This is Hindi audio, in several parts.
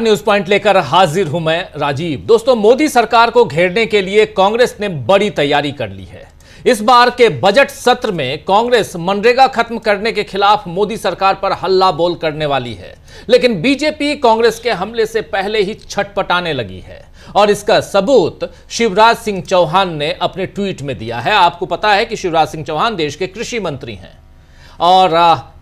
न्यूज पॉइंट लेकर हाजिर हूं मैं राजीव। दोस्तों, मोदी सरकार को घेरने के लिए कांग्रेस ने बड़ी तैयारी कर ली है। इस बार के बजट सत्र में कांग्रेस मनरेगा खत्म करने के खिलाफ मोदी सरकार पर हल्ला बोल करने वाली है, लेकिन बीजेपी कांग्रेस के हमले से पहले ही छटपटाने लगी है और इसका सबूत शिवराज सिंह चौहान ने अपने ट्वीट में दिया है। आपको पता है कि शिवराज सिंह चौहान देश के कृषि मंत्री हैं और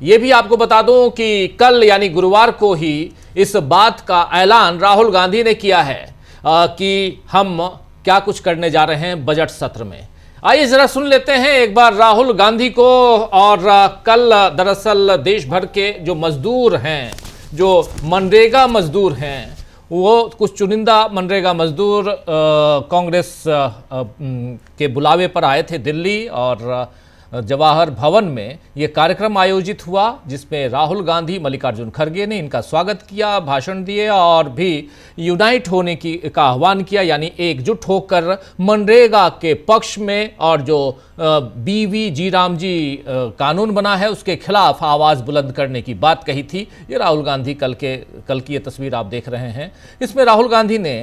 यह भी आपको बता दूं कि कल यानी गुरुवार को ही इस बात का ऐलान राहुल गांधी ने किया है कि हम क्या कुछ करने जा रहे हैं बजट सत्र में। आइए जरा सुन लेते हैं एक बार राहुल गांधी को। और कल दरअसल देश भर के जो मजदूर हैं, जो मनरेगा मजदूर हैं, वो कुछ चुनिंदा मनरेगा मजदूर कांग्रेस के बुलावे पर आए थे दिल्ली और जवाहर भवन में ये कार्यक्रम आयोजित हुआ, जिसमें राहुल गांधी, मल्लिकार्जुन खड़गे ने इनका स्वागत किया, भाषण दिए और भी यूनाइट होने का आह्वान किया, यानी एकजुट होकर मनरेगा के पक्ष में और जो BVG राम जी कानून बना है उसके खिलाफ आवाज बुलंद करने की बात कही थी। ये राहुल गांधी कल की ये तस्वीर आप देख रहे हैं। इसमें राहुल गांधी ने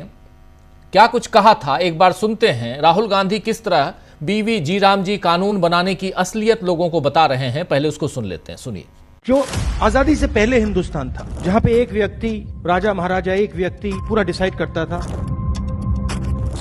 क्या कुछ कहा था, एक बार सुनते हैं राहुल गांधी किस तरह BVG राम जी कानून बनाने की असलियत लोगों को बता रहे हैं। पहले उसको सुन लेते हैं, सुनिए। जो आजादी से पहले हिंदुस्तान था, जहां पे एक व्यक्ति, राजा महाराजा, एक व्यक्ति पूरा डिसाइड करता था,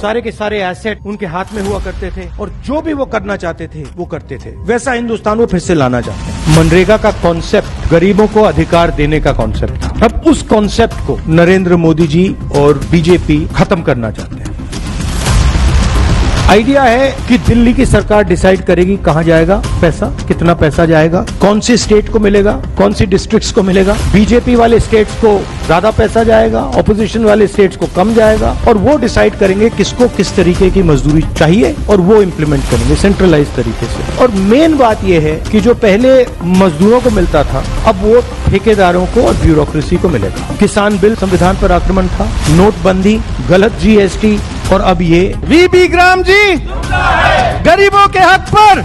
सारे के सारे एसेट उनके हाथ में हुआ करते थे और जो भी वो करना चाहते थे वो करते थे, वैसा हिंदुस्तान वो फिर से लाना चाहते हैं। मनरेगा का कॉन्सेप्ट गरीबों को अधिकार देने का कॉन्सेप्ट था। अब उस कॉन्सेप्ट को नरेंद्र मोदी जी और बीजेपी खत्म करना चाहते हैं। आइडिया है कि दिल्ली की सरकार डिसाइड करेगी कहां जाएगा पैसा, कितना पैसा जाएगा, कौन सी स्टेट को मिलेगा, कौन सी डिस्ट्रिक्ट्स को मिलेगा। बीजेपी वाले स्टेट्स को ज्यादा पैसा जाएगा, ऑपोजिशन वाले स्टेट्स को कम जाएगा और वो डिसाइड करेंगे किसको किस तरीके की मजदूरी चाहिए और वो इंप्लीमेंट करेंगे सेंट्रलाइज तरीके से। और मेन बात यह है कि जो पहले मजदूरों को मिलता था, अब वो ठेकेदारों को और ब्यूरोक्रेसी को मिलेगा। किसान बिल संविधान पर आक्रमण था, नोटबंदी, गलत GST और अब ये BVG राम जी गरीबों के हक पर।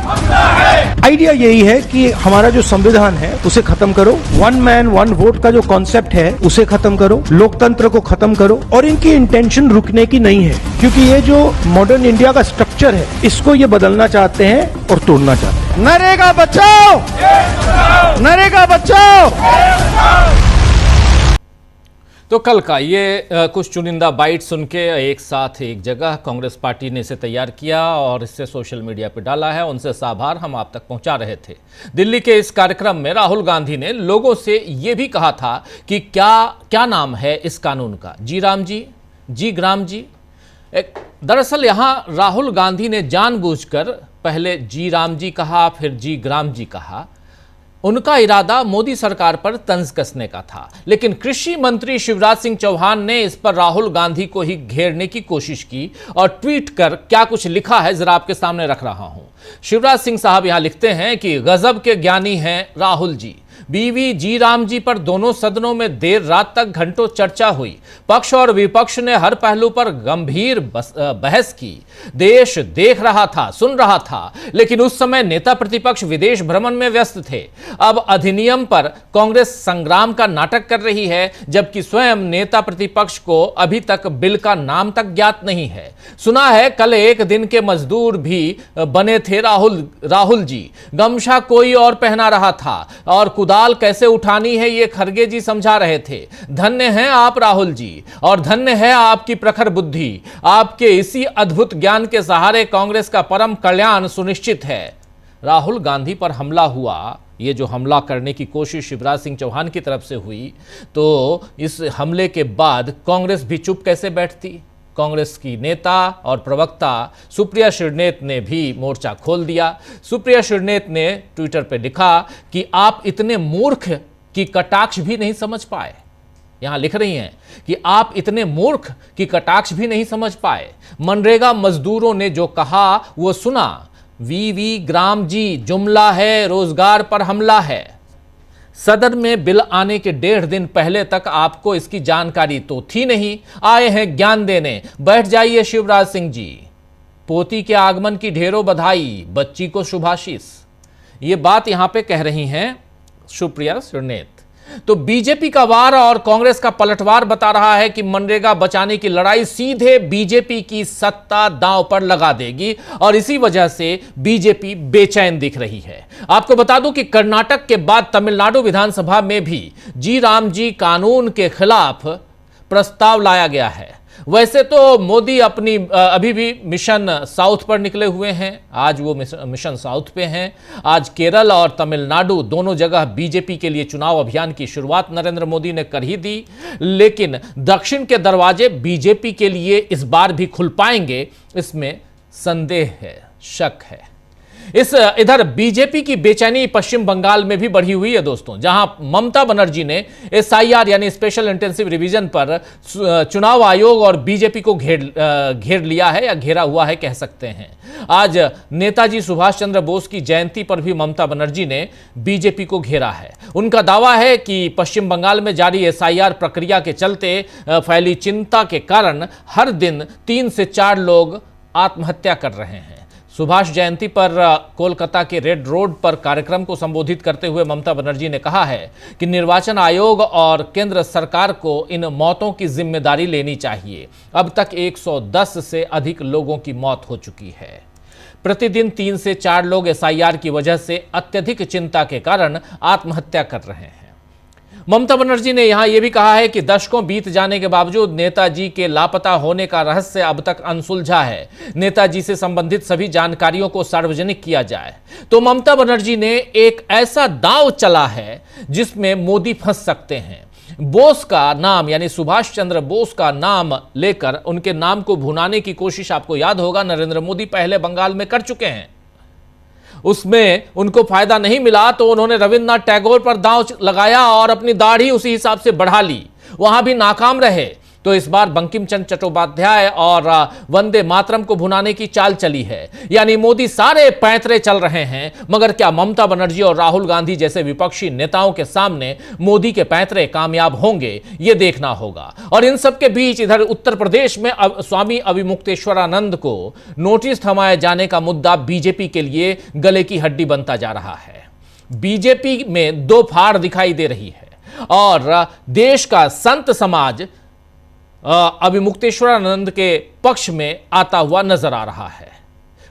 आइडिया यही है कि हमारा जो संविधान है उसे खत्म करो, 1 मैन 1 वोट का जो कॉन्सेप्ट है उसे खत्म करो, लोकतंत्र को खत्म करो। और इनकी इंटेंशन रुकने की नहीं है, क्योंकि ये जो मॉडर्न इंडिया का स्ट्रक्चर है इसको ये बदलना चाहते हैं और तोड़ना चाहते हैं। नरेगा बचाओ, नरेगा बचाओ। तो कल का ये कुछ चुनिंदा बाइट सुन के एक साथ एक जगह कांग्रेस पार्टी ने इसे तैयार किया और इससे सोशल मीडिया पर डाला है। उनसे आभार हम आप तक पहुंचा रहे थे। दिल्ली के इस कार्यक्रम में राहुल गांधी ने लोगों से ये भी कहा था कि क्या नाम है इस कानून का, जी राम जी, जी ग्राम जी। दरअसल यहाँ राहुल गांधी ने जानबूझकर पहले जी राम जी कहा, फिर जी ग्राम जी कहा। उनका इरादा मोदी सरकार पर तंज कसने का था, लेकिन कृषि मंत्री शिवराज सिंह चौहान ने इस पर राहुल गांधी को ही घेरने की कोशिश की और ट्वीट कर क्या कुछ लिखा है जरा आपके सामने रख रहा हूं। शिवराज सिंह साहब यहां लिखते हैं कि गजब के ज्ञानी हैं राहुल जी। BVG राम जी पर दोनों सदनों में देर रात तक घंटों चर्चा हुई। पक्ष और विपक्ष ने हर पहलू पर गंभीर बहस की। देश देख रहा था, सुन रहा था, लेकिन उस समय नेता प्रतिपक्ष विदेश भ्रमण में व्यस्त थे। अब अधिनियम पर कांग्रेस संग्राम का नाटक कर रही है, जबकि स्वयं नेता प्रतिपक्ष को अभी तक बिल का नाम तक ज्ञात नहीं है। सुना है कल एक दिन के मजदूर भी बने थे राहुल जी। गमछा कोई और पहना रहा था और कुदाल कैसे उठानी है ये खड़गे जी समझा रहे थे। धन्य हैं आप राहुल जी और धन्य है आपकी प्रखर बुद्धि। आपके इसी अद्भुत ज्ञान के सहारे कांग्रेस का परम कल्याण सुनिश्चित है। राहुल गांधी पर हमला हुआ, ये जो हमला करने की कोशिश शिवराज सिंह चौहान की तरफ से हुई, तो इस हमले के बाद कांग्रेस भी चुप कैसे बैठती। कांग्रेस की नेता और प्रवक्ता सुप्रिया श्रीनेत ने भी मोर्चा खोल दिया। सुप्रिया श्रीनेत ने ट्विटर पर लिखा कि आप इतने मूर्ख की कटाक्ष भी नहीं समझ पाए। यहां लिख रही हैं कि आप इतने मूर्ख की कटाक्ष भी नहीं समझ पाए। मनरेगा मजदूरों ने जो कहा वो सुना। VVG राम जी जुमला है, रोजगार पर हमला है। सदन में बिल आने के 1.5 दिन पहले तक आपको इसकी जानकारी तो थी नहीं। आए हैं ज्ञान देने, बैठ जाइए शिवराज सिंह जी। पोती के आगमन की ढेरों बधाई, बच्ची को शुभाशीष। ये बात यहां पे कह रही हैं सुप्रिया श्रीनेत। तो बीजेपी का वार और कांग्रेस का पलटवार बता रहा है कि मनरेगा बचाने की लड़ाई सीधे बीजेपी की सत्ता दांव पर लगा देगी और इसी वजह से बीजेपी बेचैन दिख रही है। आपको बता दूं कि कर्नाटक के बाद तमिलनाडु विधानसभा में भी जी राम जी कानून के खिलाफ प्रस्ताव लाया गया है। वैसे तो मोदी अभी भी मिशन साउथ पर निकले हुए हैं। आज वो मिशन साउथ पे हैं। आज केरल और तमिलनाडु दोनों जगह बीजेपी के लिए चुनाव अभियान की शुरुआत नरेंद्र मोदी ने कर ही दी, लेकिन दक्षिण के दरवाजे बीजेपी के लिए इस बार भी खुल पाएंगे, इसमें संदेह है, शक है। इधर बीजेपी की बेचैनी पश्चिम बंगाल में भी बढ़ी हुई है दोस्तों, जहां ममता बनर्जी ने SIR यानी स्पेशल इंटेंसिव रिवीजन पर चुनाव आयोग और बीजेपी को घेर लिया है या घेरा हुआ है कह सकते हैं। आज नेताजी सुभाष चंद्र बोस की जयंती पर भी ममता बनर्जी ने बीजेपी को घेरा है। उनका दावा है कि पश्चिम बंगाल में जारी SIR प्रक्रिया के चलते फैली चिंता के कारण हर दिन 3 से 4 लोग आत्महत्या कर रहे हैं। सुभाष जयंती पर कोलकाता के रेड रोड पर कार्यक्रम को संबोधित करते हुए ममता बनर्जी ने कहा है कि निर्वाचन आयोग और केंद्र सरकार को इन मौतों की जिम्मेदारी लेनी चाहिए। अब तक 110 से अधिक लोगों की मौत हो चुकी है। प्रतिदिन 3 से 4 लोग SIR की वजह से अत्यधिक चिंता के कारण आत्महत्या कर रहे हैं। ममता बनर्जी ने यहां यह भी कहा है कि दशकों बीत जाने के बावजूद नेताजी के लापता होने का रहस्य अब तक अनसुलझा है। नेताजी से संबंधित सभी जानकारियों को सार्वजनिक किया जाए। तो ममता बनर्जी ने एक ऐसा दांव चला है जिसमें मोदी फंस सकते हैं। बोस का नाम यानी सुभाष चंद्र बोस का नाम लेकर उनके नाम को भुनाने की कोशिश आपको याद होगा नरेंद्र मोदी पहले बंगाल में कर चुके हैं। उसमें उनको फायदा नहीं मिला तो उन्होंने रविन्द्रनाथ टैगोर पर दांव लगाया और अपनी दाढ़ी उसी हिसाब से बढ़ा ली, वहां भी नाकाम रहे। तो इस बार बंकिम चंद्र चट्टोपाध्याय और वंदे मातरम को भुनाने की चाल चली है। यानी मोदी सारे पैंतरे चल रहे हैं, मगर क्या ममता बनर्जी और राहुल गांधी जैसे विपक्षी नेताओं के सामने मोदी के पैंतरे कामयाब होंगे, ये देखना होगा। और इन सब के बीच इधर उत्तर प्रदेश में स्वामी अविमुक्तेश्वरानंद को नोटिस थमाए जाने का मुद्दा बीजेपी के लिए गले की हड्डी बनता जा रहा है। बीजेपी में दो फाड़ दिखाई दे रही है और देश का संत समाज अविमुक्तेश्वरानंद के पक्ष में आता हुआ नजर आ रहा है।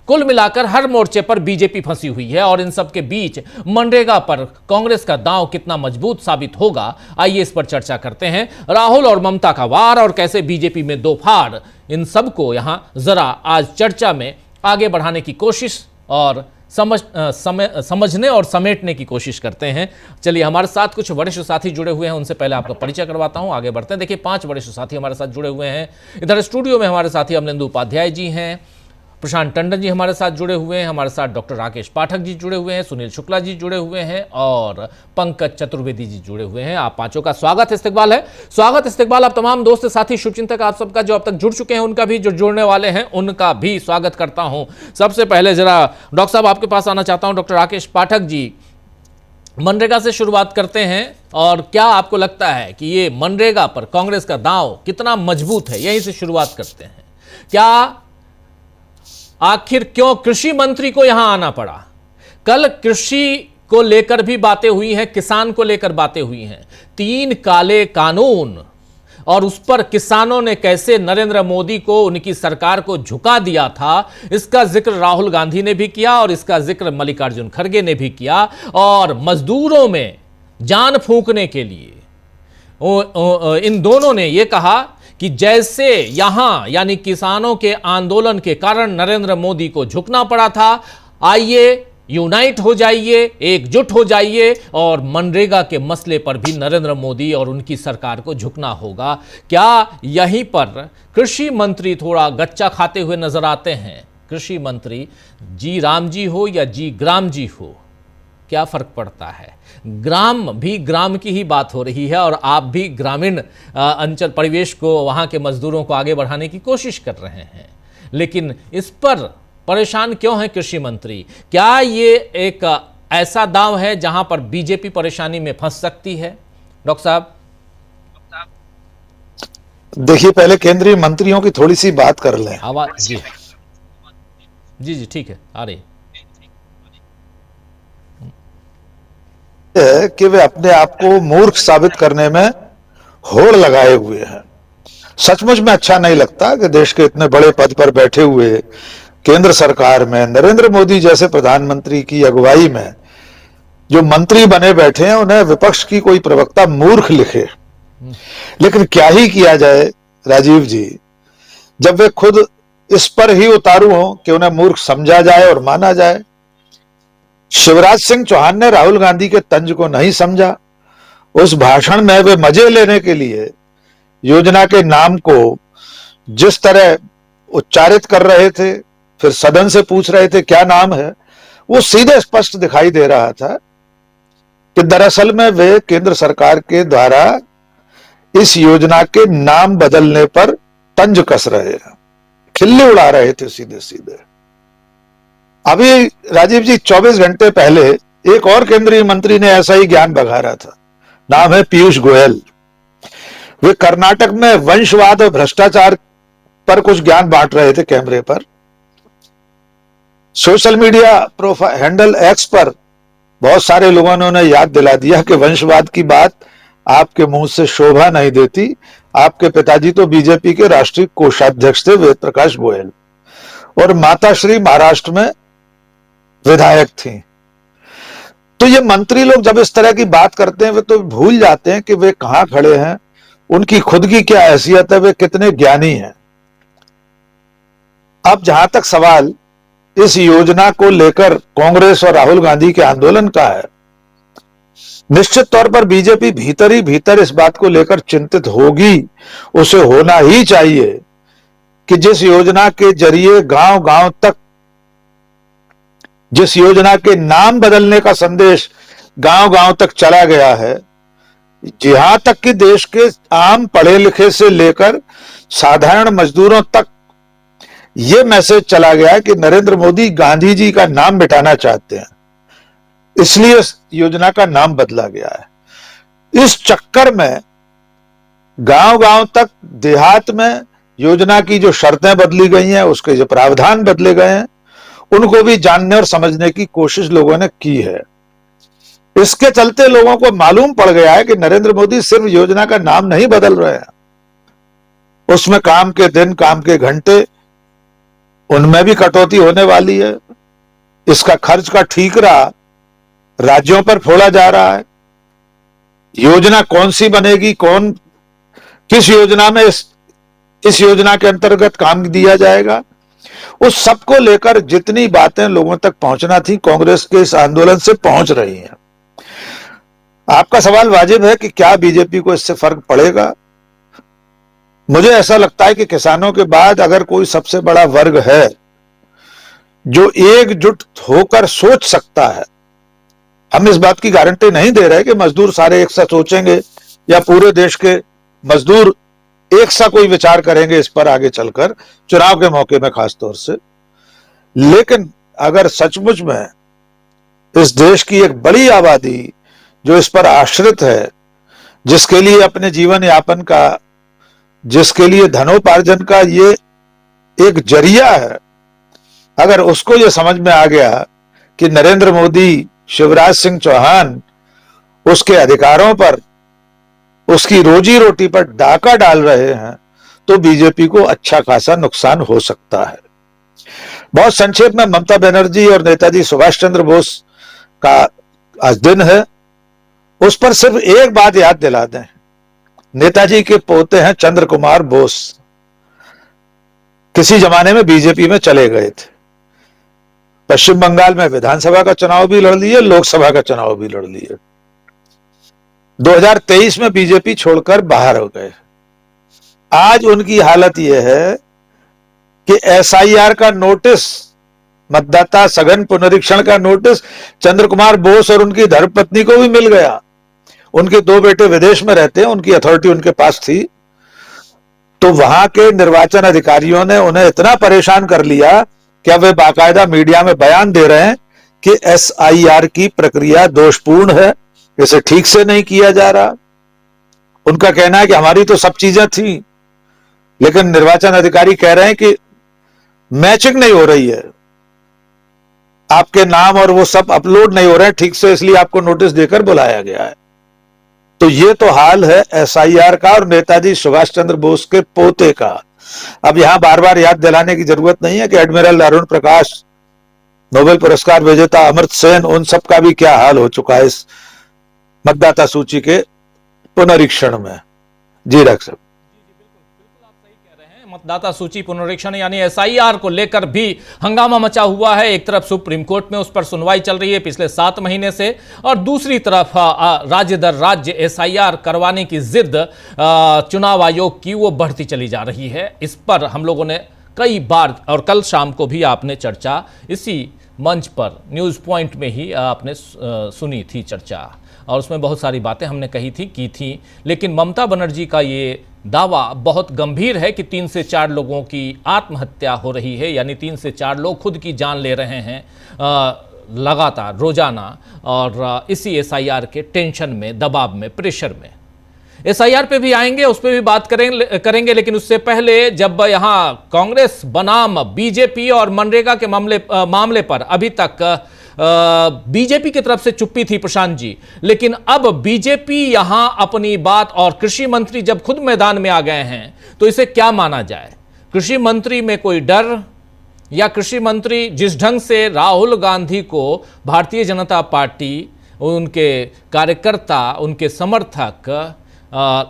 कुल मिलाकर हर मोर्चे पर बीजेपी फंसी हुई है और इन सब के बीच मनरेगा पर कांग्रेस का दांव कितना मजबूत साबित होगा, आइए इस पर चर्चा करते हैं। राहुल और ममता का वार और कैसे बीजेपी में दो फाड़, इन सब को यहां जरा आज चर्चा में आगे बढ़ाने की कोशिश और समझने और समेटने की कोशिश करते हैं। चलिए, हमारे साथ कुछ वरिष्ठ साथी जुड़े हुए हैं, उनसे पहले आपका परिचय करवाता हूं, आगे बढ़ते हैं। देखिए, 5 वरिष्ठ साथी हमारे साथ जुड़े हुए हैं। इधर स्टूडियो में हमारे साथी अमलेंदु उपाध्याय जी हैं, प्रशांत टंडन जी हमारे साथ जुड़े हुए हैं, हमारे साथ डॉक्टर राकेश पाठक जी जुड़े हुए हैं, सुनील शुक्ला जी जुड़े हुए हैं और पंकज चतुर्वेदी जी जुड़े हुए हैं। आप पांचों का स्वागत इस्तकबाल है। स्वागत इस्तकबाल आप तमाम दोस्त साथी शुभचिंतक आप सबका जो अब तक जुड़ चुके हैं, उनका भी, जो जुड़ने वाले हैं उनका भी स्वागत करता हूं। सबसे पहले जरा डॉक्टर साहब आपके पास आना चाहता हूं। डॉक्टर राकेश पाठक जी, मनरेगा से शुरुआत करते हैं और क्या आपको लगता है कि ये मनरेगा पर कांग्रेस का दांव कितना मजबूत है? यहीं से शुरुआत करते हैं। क्या आखिर क्यों कृषि मंत्री को यहां आना पड़ा? कल कृषि को लेकर भी बातें हुई हैं, किसान को लेकर बातें हुई हैं। 3 काले कानून और उस पर किसानों ने कैसे नरेंद्र मोदी को, उनकी सरकार को झुका दिया था, इसका जिक्र राहुल गांधी ने भी किया और इसका जिक्र मल्लिकार्जुन खड़गे ने भी किया। और मजदूरों में जान फूंकने के लिए इन दोनों ने यह कहा कि जैसे यहां यानी किसानों के आंदोलन के कारण नरेंद्र मोदी को झुकना पड़ा था, आइए यूनाइट हो जाइए, एकजुट हो जाइए और मनरेगा के मसले पर भी नरेंद्र मोदी और उनकी सरकार को झुकना होगा। क्या यहीं पर कृषि मंत्री थोड़ा गच्चा खाते हुए नजर आते हैं? कृषि मंत्री जी राम जी हो या जी ग्राम जी हो, क्या फर्क पड़ता है? ग्राम भी ग्राम की ही बात हो रही है और आप भी ग्रामीण अंचल परिवेश को, वहां के मजदूरों को आगे बढ़ाने की कोशिश कर रहे हैं, लेकिन इस पर परेशान क्यों है कृषि मंत्री? क्या ये एक ऐसा दांव है जहां पर बीजेपी परेशानी में फंस सकती है? डॉक्टर साहब, देखिए, पहले केंद्रीय मंत्रियों की थोड़ी सी बात कर लें। आवाज जी ठीक है, आ रही। है कि वे अपने आप को मूर्ख साबित करने में होड़ लगाए हुए हैं। सचमुच में अच्छा नहीं लगता कि देश के इतने बड़े पद पर बैठे हुए केंद्र सरकार में नरेंद्र मोदी जैसे प्रधानमंत्री की अगुवाई में जो मंत्री बने बैठे हैं उन्हें विपक्ष की कोई प्रवक्ता मूर्ख लिखे। लेकिन क्या ही किया जाए राजीव जी, जब वे खुद इस पर ही उतारू हो कि उन्हें मूर्ख समझा जाए और माना जाए। शिवराज सिंह चौहान ने राहुल गांधी के तंज को नहीं समझा। उस भाषण में वे मजे लेने के लिए योजना के नाम को जिस तरह उच्चारित कर रहे थे, फिर सदन से पूछ रहे थे क्या नाम है, वो सीधे स्पष्ट दिखाई दे रहा था कि दरअसल में वे केंद्र सरकार के द्वारा इस योजना के नाम बदलने पर तंज कस रहे हैं, खिल्ली उड़ा रहे थे सीधे सीधे। अभी राजीव जी 24 घंटे पहले एक और केंद्रीय मंत्री ने ऐसा ही ज्ञान बघारा था। नाम है पीयूष गोयल। वे कर्नाटक में वंशवाद और भ्रष्टाचार पर कुछ ज्ञान बांट रहे थे कैमरे पर। Social media profile handle x पर बहुत सारे लोगों ने उन्हें याद दिला दिया कि वंशवाद की बात आपके मुंह से शोभा नहीं देती। आपके पिताजी तो बीजेपी के राष्ट्रीय कोषाध्यक्ष थे वेद प्रकाश गोयल, और माताश्री महाराष्ट्र में विधायक थी। तो ये मंत्री लोग जब इस तरह की बात करते हैं वे तो भूल जाते हैं कि वे कहां खड़े हैं, उनकी खुद की क्या हैसियत है, वे कितने ज्ञानी हैं। अब जहां तक सवाल इस योजना को लेकर कांग्रेस और राहुल गांधी के आंदोलन का है, निश्चित तौर पर बीजेपी भीतर ही भीतर इस बात को लेकर चिंतित होगी। उसे होना ही चाहिए कि जिस योजना के जरिए गांव गांव तक, जिस योजना के नाम बदलने का संदेश गांव गांव तक चला गया है, जहां तक कि देश के आम पढ़े लिखे से लेकर साधारण मजदूरों तक यह मैसेज चला गया कि नरेंद्र मोदी गांधी जी का नाम मिटाना चाहते हैं, इसलिए इस योजना का नाम बदला गया है। इस चक्कर में गांव गांव तक, देहात में योजना की जो शर्तें बदली गई हैं, उसके जो प्रावधान बदले गए हैं, उनको भी जानने और समझने की कोशिश लोगों ने की है। इसके चलते लोगों को मालूम पड़ गया है कि नरेंद्र मोदी सिर्फ योजना का नाम नहीं बदल रहे हैं, उसमें काम के दिन, काम के घंटे, उनमें भी कटौती होने वाली है। इसका खर्च का ठीकरा राज्यों पर फोड़ा जा रहा है। योजना कौन सी बनेगी, कौन किस योजना में इस योजना के अंतर्गत काम दिया जाएगा, उस सब को लेकर जितनी बातें लोगों तक पहुंचना थी, कांग्रेस के इस आंदोलन से पहुंच रही हैं। आपका सवाल वाजिब है कि क्या बीजेपी को इससे फर्क पड़ेगा। मुझे ऐसा लगता है कि किसानों के बाद अगर कोई सबसे बड़ा वर्ग है जो एकजुट होकर सोच सकता है, हम इस बात की गारंटी नहीं दे रहे कि मजदूर सारे एक साथ सोचेंगे या पूरे देश के मजदूर एक सा कोई विचार करेंगे इस पर आगे चलकर, चुनाव के मौके में खासतौर से। लेकिन अगर सचमुच में इस देश की एक बड़ी आबादी जो इस पर आश्रित है, जिसके लिए अपने जीवन यापन का, जिसके लिए धनोपार्जन का ये एक जरिया है, अगर उसको ये समझ में आ गया कि नरेंद्र मोदी, शिवराज सिंह चौहान उसके अधिकारों पर, उसकी रोजी रोटी पर डाका डाल रहे हैं, तो बीजेपी को अच्छा खासा नुकसान हो सकता है। बहुत संक्षेप में, ममता बनर्जी और नेताजी सुभाष चंद्र बोस का आज दिन है, उस पर सिर्फ एक बात याद दिला दें। नेताजी के पोते हैं चंद्र कुमार बोस, किसी जमाने में बीजेपी में चले गए थे। पश्चिम बंगाल में विधानसभा का चुनाव भी लड़ लिए, लोकसभा का चुनाव भी लड़ लिए। 2023 में बीजेपी छोड़कर बाहर हो गए। आज उनकी हालत यह है कि एसआईआर का नोटिस, मतदाता सघन पुनरीक्षण का नोटिस चंद्र कुमार बोस और उनकी धर्मपत्नी को भी मिल गया। उनके 2 बेटे विदेश में रहते हैं, उनकी अथॉरिटी उनके पास थी, तो वहां के निर्वाचन अधिकारियों ने उन्हें इतना परेशान कर लिया कि अब वे बाकायदा मीडिया में बयान दे रहे हैं कि एसआईआर की प्रक्रिया दोषपूर्ण है, इसे ठीक से नहीं किया जा रहा। उनका कहना है कि हमारी तो सब चीजें थी, लेकिन निर्वाचन अधिकारी कह रहे हैं कि मैचिंग नहीं हो रही है। आपके नाम और वो सब अपलोड नहीं हो रहे हैं ठीक से, इसलिए आपको नोटिस देकर बुलाया गया है। तो ये तो हाल है एसआईआर का और नेताजी सुभाष चंद्र बोस के पोते का। अब यहां बार बार याद दिलाने की जरूरत नहीं है कि एडमिरल अरुण प्रकाश, नोबेल पुरस्कार विजेता अमर्त्य सेन, उन सब का भी क्या हाल हो चुका है इस मतदाता सूची के पुनरीक्षण में। जी डॉक्टर साहब। मतदाता सूची पुनरीक्षण यानी एसआईआर को लेकर भी हंगामा मचा हुआ है। एक तरफ सुप्रीम कोर्ट में उस पर सुनवाई चल रही है पिछले 7 महीने से, और दूसरी तरफ राज्य दर राज्य एसआईआर करवाने की जिद चुनाव आयोग की वो बढ़ती चली जा रही है। इस पर हम लोगों ने कई बार, और कल शाम को भी आपने चर्चा इसी मंच पर न्यूज पॉइंट में ही आपने सुनी थी चर्चा, और उसमें बहुत सारी बातें हमने की थी। लेकिन ममता बनर्जी का ये दावा बहुत गंभीर है कि 3 से 4 लोगों की आत्महत्या हो रही है, यानी 3 से 4 लोग खुद की जान ले रहे हैं लगातार रोजाना, और इसी एसआईआर के टेंशन में, दबाव में, प्रेशर में। एसआईआर पे भी आएंगे, उस पर भी बात करेंगे, लेकिन उससे पहले जब यहां कांग्रेस बनाम बीजेपी और मनरेगा के मामले पर अभी तक बीजेपी की तरफ से चुप्पी थी प्रशांत जी, लेकिन अब बीजेपी यहां अपनी बात, और कृषि मंत्री जब खुद मैदान में आ गए हैं तो इसे क्या माना जाए? कृषि मंत्री में कोई डर, या कृषि मंत्री जिस ढंग से राहुल गांधी को भारतीय जनता पार्टी, उनके कार्यकर्ता, उनके समर्थक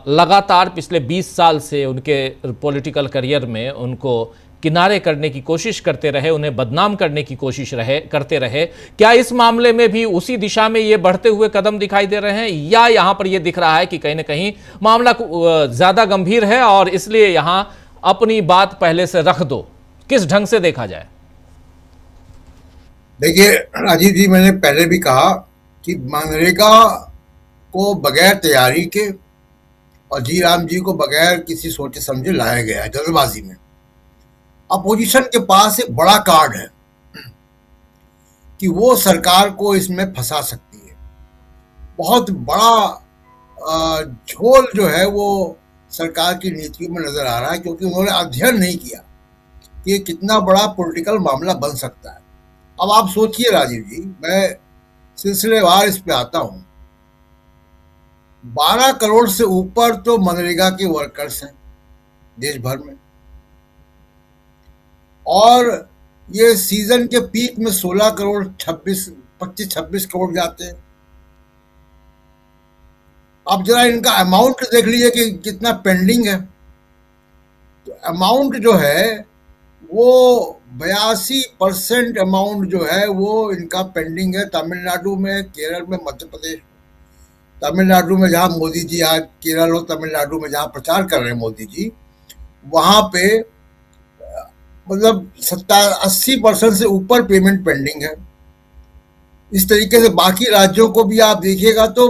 लगातार पिछले 20 साल से उनके पॉलिटिकल करियर में उनको किनारे करने की कोशिश करते रहे, उन्हें बदनाम करने की कोशिश करते रहे, क्या इस मामले में भी उसी दिशा में ये बढ़ते हुए कदम दिखाई दे रहे हैं, या यहां पर ये दिख रहा है कि कहीं ना कहीं मामला ज्यादा गंभीर है और इसलिए यहां अपनी बात पहले से रख दो? किस ढंग से देखा जाए? देखिए राजीव जी, मैंने पहले भी कहा कि मनरेगा को बगैर तैयारी के और जी राम जी को बगैर किसी सोचे समझे लाया गया है जल्दबाजी में। अपोजिशन के पास एक बड़ा कार्ड है कि वो सरकार को इसमें फंसा सकती है। बहुत बड़ा झोल जो है वो सरकार की नीतियों में नजर आ रहा है, क्योंकि उन्होंने अध्ययन नहीं किया कि ये कितना बड़ा पॉलिटिकल मामला बन सकता है। अब आप सोचिए राजीव जी, मैं सिलसिलेवार इस पे आता हूं। 12 करोड़ से ऊपर तो मनरेगा के वर्कर्स हैं देश भर में, और ये सीजन के पीक में 16 करोड़ 25-26 करोड़ जाते हैं। आप जरा इनका अमाउंट देख लीजिए कि कितना पेंडिंग है। तो अमाउंट जो है वो 82% अमाउंट जो है वो इनका पेंडिंग है तमिलनाडु में, केरल में, मध्य प्रदेश। तमिलनाडु में जहां मोदी जी आज, केरल और तमिलनाडु में जहां प्रचार कर रहे हैं मोदी जी, वहां पे मतलब 80% से ऊपर पेमेंट पेंडिंग है। इस तरीके से बाकी राज्यों को भी आप देखिएगा तो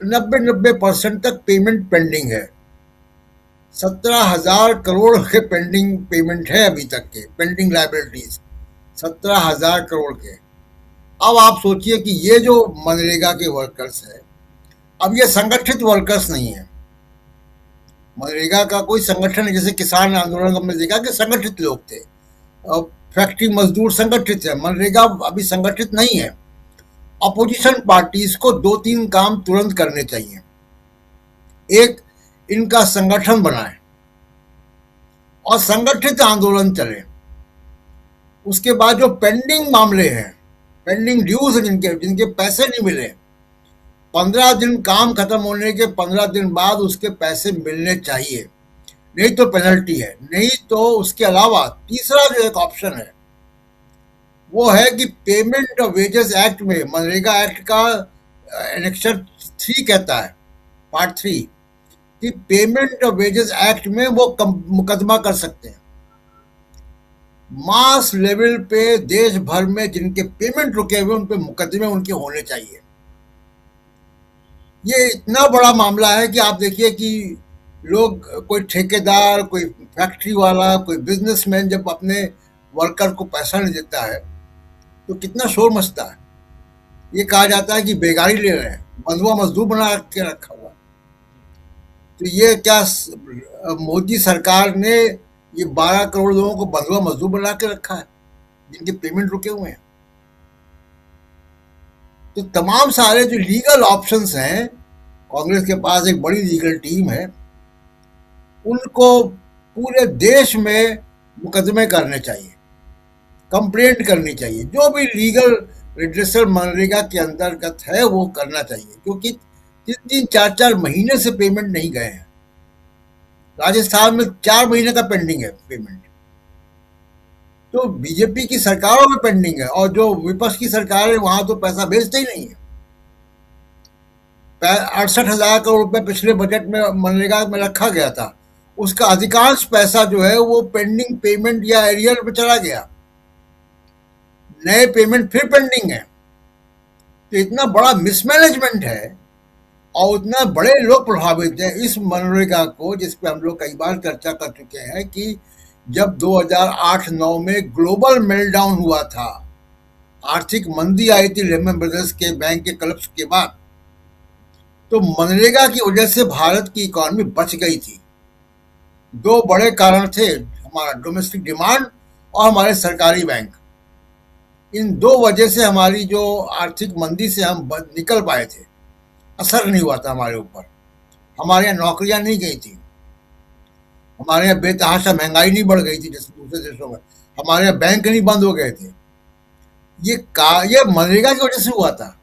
90% तक पेमेंट पेंडिंग है। 17,000 करोड़ के पेंडिंग पेमेंट है अभी तक के, पेंडिंग लायबिलिटीज 17,000 करोड़ के। अब आप सोचिए कि ये जो मनरेगा के वर्कर्स है, अब ये संगठित वर्कर्स नहीं है। मनरेगा का कोई संगठन है, जैसे किसान आंदोलन हमने देखा कि संगठित लोग थे, और फैक्ट्री मजदूर संगठित है। मनरेगा अभी संगठित नहीं है। अपोजिशन पार्टीज को 2-3 काम तुरंत करने चाहिए। एक, इनका संगठन बनाए और संगठित आंदोलन चले। उसके बाद जो पेंडिंग मामले हैं, पेंडिंग ड्यूज हैं, जिनके पैसे नहीं मिले, 15 दिन काम खत्म होने के 15 दिन बाद उसके पैसे मिलने चाहिए, नहीं तो पेनल्टी है। नहीं तो उसके अलावा तीसरा जो एक ऑप्शन है वो है कि पेमेंट ऑफ वेजेस एक्ट में, मनरेगा एक्ट का एनेक्शन 3 कहता है, पार्ट 3, कि पेमेंट ऑफ वेजेस एक्ट में वो मुकदमा कर सकते हैं। मास लेवल पे देश भर में जिनके पेमेंट रुके हुए उन पे मुकदमे उनके होने चाहिए। ये इतना बड़ा मामला है कि आप देखिए कि लोग, कोई ठेकेदार, कोई फैक्ट्री वाला, कोई बिजनेसमैन जब अपने वर्कर को पैसा नहीं देता है तो कितना शोर मचता है। ये कहा जाता है कि बेगारी ले रहे हैं, बंधुआ मजदूर बना के रखा हुआ। तो ये क्या मोदी सरकार ने ये 12 करोड़ लोगों को बंधुआ मजदूर बना के रखा है जिनके पेमेंट रुके हुए हैं? तो तमाम सारे जो लीगल ऑप्शंस हैं, कांग्रेस के पास एक बड़ी लीगल टीम है, उनको पूरे देश में मुकदमे करने चाहिए, कंप्लेंट करनी चाहिए, जो भी लीगल रिड्रेसल मनरेगा के अंतर्गत है वो करना चाहिए, क्योंकि 3-3, 4-4 महीने से पेमेंट नहीं गए हैं। राजस्थान में 4 महीने का पेंडिंग है पेमेंट, तो बीजेपी की सरकारों में पेंडिंग है, और जो विपक्ष की सरकार है वहां तो पैसा भेजते ही नहीं है। 68,000 करोड़ रुपए पिछले बजट में मनरेगा में रखा गया था, उसका अधिकांश पैसा जो है वो पेंडिंग पेमेंट या एरियर में चला गया, नए पेमेंट फिर पेंडिंग है। तो इतना बड़ा मिसमैनेजमेंट है और उतना बड़े लोग प्रभावित हैं इस मनरेगा को, जिस पे हम लोग कई बार चर्चा कर चुके हैं कि जब 2008-9 में ग्लोबल मेल्टडाउन हुआ था, आर्थिक मंदी आई थी लेमन ब्रदर्स के बैंक के कलप्स के बाद, तो मनरेगा की वजह से भारत की इकोनॉमी बच गई थी। 2 बड़े कारण थे, हमारा डोमेस्टिक डिमांड और हमारे सरकारी बैंक। इन 2 वजह से हमारी जो आर्थिक मंदी से हम निकल पाए थे, असर नहीं हुआ था हमारे ऊपर, हमारे यहाँ नौकरियां नहीं गई थी, हमारे यहाँ बेतहाशा महंगाई नहीं बढ़ गई थी जैसे दूसरे देशों में, हमारे यहाँ बैंक नहीं बंद हो गए थे। ये मनरेगा की वजह से हुआ था।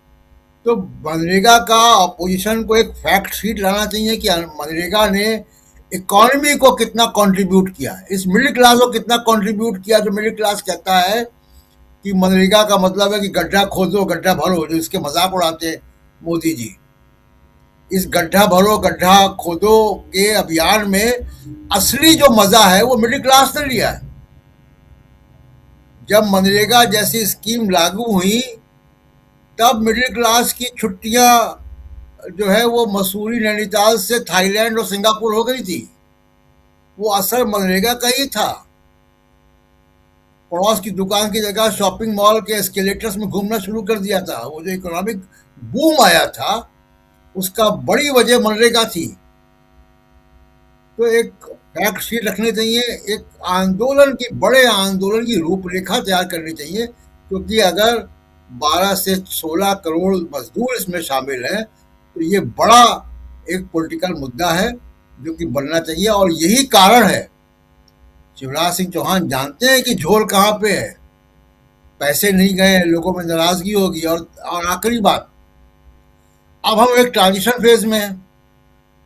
तो मनरेगा का अपोजिशन को एक फैक्ट शीट लाना चाहिए कि मनरेगा ने इकोनॉमी को कितना कंट्रीब्यूट किया है, इस मिडिल क्लास को कितना कंट्रीब्यूट किया। जो मिडिल क्लास कहता है कि मनरेगा का मतलब है कि गड्ढा खोदो गड्ढा भरो, जो इसके मजाक उड़ाते हैं मोदी जी। इस गड्ढा भरो गड्ढा खोदो के अभियान में असली जो मजा है वो मिडिल क्लास ने लिया है। जब मनरेगा जैसी स्कीम लागू हुई तब मिडिल क्लास की छुट्टियां जो है वो मसूरी नैनीताल से थाईलैंड और सिंगापुर हो गई थी। वो असर मनरेगा का ही था। पड़ोस की दुकान की जगह शॉपिंग मॉल के एस्केलेटर्स में घूमना शुरू कर दिया था। वो जो इकोनॉमिक बूम आया था उसका बड़ी वजह मनरेगा थी। तो एक फैक्ट शीट रखनी चाहिए, एक आंदोलन की, बड़े आंदोलन की रूपरेखा तैयार करनी चाहिए, क्योंकि अगर 12 से 16 करोड़ मजदूर इसमें शामिल हैं तो ये बड़ा एक पॉलिटिकल मुद्दा है जो कि बनना चाहिए। और यही कारण है, शिवराज सिंह चौहान जानते हैं कि झोल कहाँ पे है, पैसे नहीं गए, लोगों में नाराजगी होगी। और आखिरी बात, अब हम एक ट्रांजिशन फेज में हैं,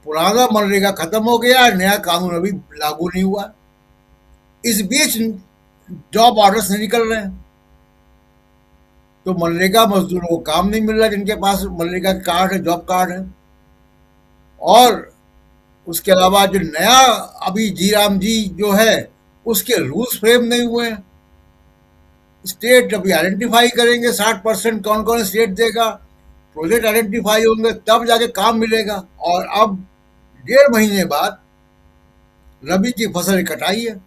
पुराना मनरेगा खत्म हो गया, नया कानून अभी लागू नहीं हुआ। इस बीच जॉब ऑर्डर्स नहीं निकल रहे हैं, तो मनरेगा मजदूरों को काम नहीं मिल रहा जिनके पास मनरेगा कार्ड है, जॉब कार्ड है। और उसके अलावा जो नया अभी जीराम जी जो है उसके रूल्स फ्रेम नहीं हुए हैं। स्टेट अभी आइडेंटिफाई करेंगे 60% कौन कौन स्टेट देगा, प्रोजेक्ट आइडेंटिफाई होंगे तब जाके काम मिलेगा। और अब 1.5 महीने बाद रबी की फसल की कटाई है,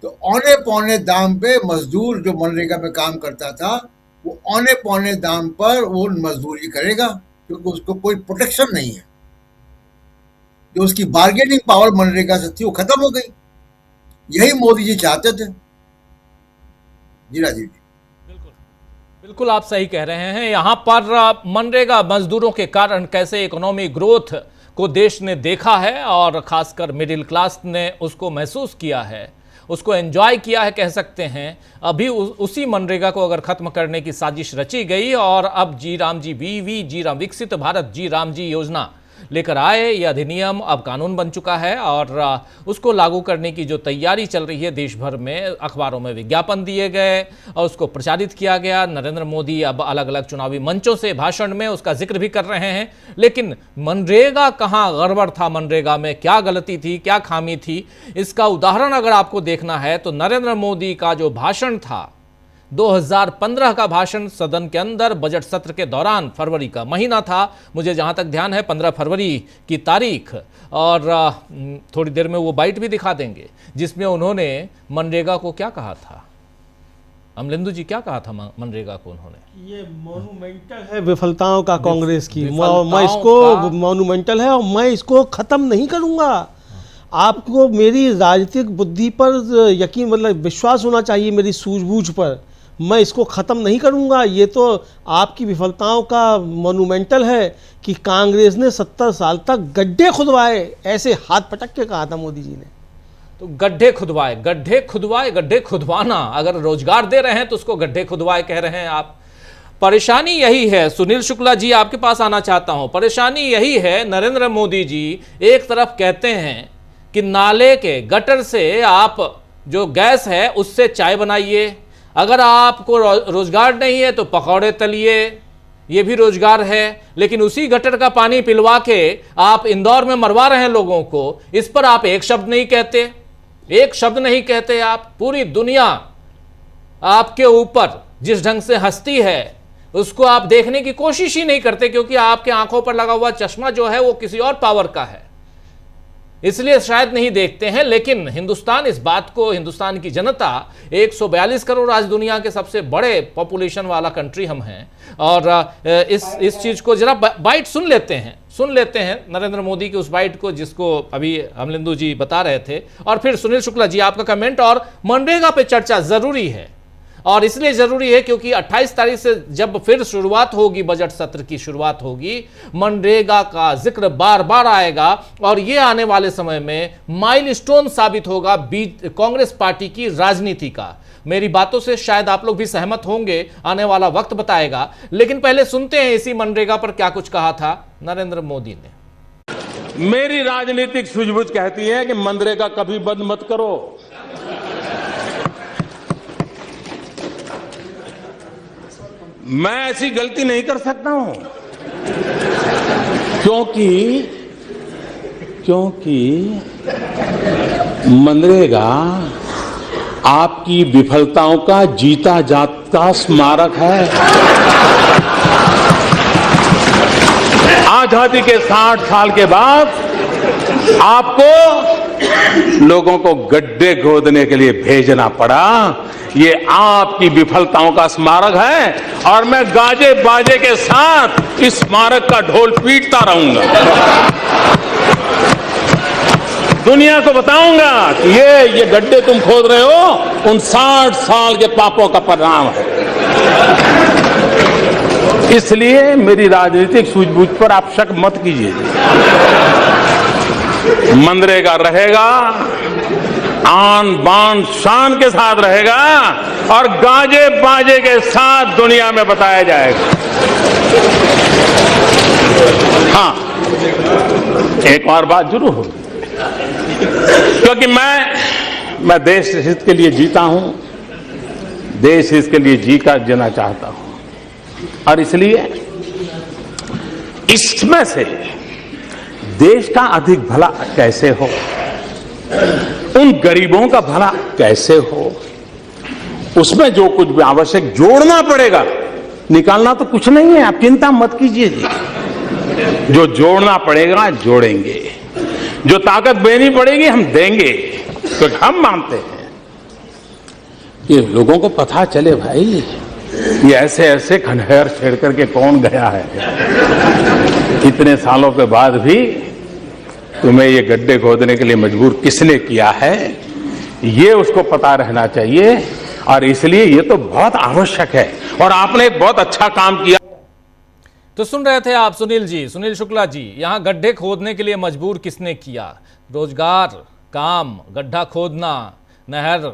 तो औने पौने दाम पे मजदूर जो मनरेगा में काम करता था वो औने पौने दाम पर वो मजदूरी करेगा, क्योंकि उसको कोई प्रोटेक्शन नहीं है। जो उसकी बार्गेनिंग पावर मनरेगा से थी वो खत्म हो गई। यही मोदी जी चाहते थे। जी राजीव जी, बिल्कुल आप सही कह रहे हैं। यहाँ पर मनरेगा मजदूरों के कारण कैसे इकोनॉमी ग्रोथ को देश ने देखा है और खासकर मिडिल क्लास ने उसको महसूस किया है, उसको एंजॉय किया है कह सकते हैं। अभी उसी मनरेगा को अगर खत्म करने की साजिश रची गई और अब जी राम जी वीवी जी राम विकसित भारत जी राम जी योजना लेकर आए, यह अधिनियम अब कानून बन चुका है और उसको लागू करने की जो तैयारी चल रही है देश भर में, अखबारों में विज्ञापन दिए गए और उसको प्रचारित किया गया। नरेंद्र मोदी अब अलग अलग चुनावी मंचों से भाषण में उसका जिक्र भी कर रहे हैं। लेकिन मनरेगा कहाँ गड़बड़ था, मनरेगा में क्या गलती थी, क्या खामी थी, इसका उदाहरण अगर आपको देखना है तो नरेंद्र मोदी का जो भाषण था 2015 का भाषण सदन के अंदर बजट सत्र के दौरान, फरवरी का महीना था, मुझे जहां तक ध्यान है 15 फरवरी की तारीख, और थोड़ी देर में वो बाइट भी दिखा देंगे जिसमें उन्होंने मनरेगा को क्या कहा था। अमलेंदु जी क्या कहा था मनरेगा को उन्होंने? ये मोनूमेंटल है विफलताओं का कांग्रेस की, मैं इसको मोनूमेंटल है और मैं इसको खत्म नहीं करूंगा। आपको मेरी राजनीतिक बुद्धि पर यकीन, मतलब विश्वास होना चाहिए, मेरी सूझबूझ पर। मैं इसको ख़त्म नहीं करूंगा। ये तो आपकी विफलताओं का मोन्यूमेंटल है कि कांग्रेस ने 70 साल तक गड्ढे खुदवाए, ऐसे हाथ पटक के कहा था मोदी जी ने। तो गड्ढे खुदवाए, गड्ढे खुदवाए, गड्ढे खुदवाना, अगर रोजगार दे रहे हैं तो उसको गड्ढे खुदवाए कह रहे हैं आप। परेशानी यही है, सुनील शुक्ला जी आपके पास आना चाहता हूं। परेशानी यही है, नरेंद्र मोदी जी एक तरफ कहते हैं कि नाले के गटर से आप जो गैस है उससे चाय बनाइए, अगर आपको रोजगार नहीं है तो पकौड़े तलिए, ये भी रोजगार है। लेकिन उसी गटर का पानी पिलवा के आप इंदौर में मरवा रहे हैं लोगों को, इस पर आप एक शब्द नहीं कहते, एक शब्द नहीं कहते आप। पूरी दुनिया आपके ऊपर जिस ढंग से हंसती है उसको आप देखने की कोशिश ही नहीं करते, क्योंकि आपके आंखों पर लगा हुआ चश्मा जो है वो किसी और पावर का है, इसलिए शायद नहीं देखते हैं। लेकिन हिंदुस्तान इस बात को, हिंदुस्तान की जनता 142 करोड़ आज दुनिया के सबसे बड़े पॉपुलेशन वाला कंट्री हम हैं, और इस चीज को जरा बाइट सुन लेते हैं नरेंद्र मोदी की उस बाइट को, जिसको अभी अमलिंदु जी बता रहे थे, और फिर सुनील शुक्ला जी आपका कमेंट। और मनरेगा पे चर्चा जरूरी है, और इसलिए जरूरी है क्योंकि 28 तारीख से जब फिर शुरुआत होगी, बजट सत्र की शुरुआत होगी, मनरेगा का जिक्र बार बार आएगा, और ये आने वाले समय में माइलस्टोन साबित होगा कांग्रेस पार्टी की राजनीति का। मेरी बातों से शायद आप लोग भी सहमत होंगे, आने वाला वक्त बताएगा। लेकिन पहले सुनते हैं इसी मनरेगा पर क्या कुछ कहा था नरेंद्र मोदी ने। मेरी राजनीतिक सूझबूझ कहती है कि मनरेगा कभी बंद मत करो। मैं ऐसी गलती नहीं कर सकता हूं, क्योंकि मनरेगा आपकी विफलताओं का जीता जागता स्मारक है। आजादी के 60 साल के बाद आपको लोगों को गड्ढे खोदने के लिए भेजना पड़ा, ये आपकी विफलताओं का स्मारक है, और मैं गाजे बाजे के साथ इस स्मारक का ढोल पीटता रहूंगा। दुनिया को बताऊंगा कि ये गड्ढे तुम खोद रहे हो उन 60 साल के पापों का परिणाम है। इसलिए मेरी राजनीतिक सूझबूझ पर आप शक मत कीजिए। मनरेगा रहेगा, आन बान शान के साथ रहेगा, और गाजे बाजे के साथ दुनिया में बताया जाएगा। हाँ, एक और बात जरूर होगी, क्योंकि मैं देश हित के लिए जीता हूं, देश हित के लिए जीना चाहता हूं, और इसलिए इसमें से देश का अधिक भला कैसे हो, उन गरीबों का भला कैसे हो, उसमें जो कुछ भी आवश्यक जोड़ना पड़ेगा, निकालना तो कुछ नहीं है, आप चिंता मत कीजिए जी। जो जोड़ना पड़ेगा जोड़ेंगे, जो ताकत देनी पड़ेगी हम देंगे, क्योंकि हम मानते हैं कि लोगों को पता चले भाई ये ऐसे ऐसे खंडहर छेड़ करके कौन गया है, इतने सालों के बाद भी तुम्हें ये गड्ढे खोदने के लिए मजबूर किसने किया है, ये उसको पता रहना चाहिए। और इसलिए ये तो बहुत आवश्यक है, और आपने एक बहुत अच्छा काम किया। तो सुन रहे थे आप सुनील शुक्ला जी, यहां गड्ढे खोदने के लिए मजबूर किसने किया। रोजगार, काम, गड्ढा खोदना, नहर,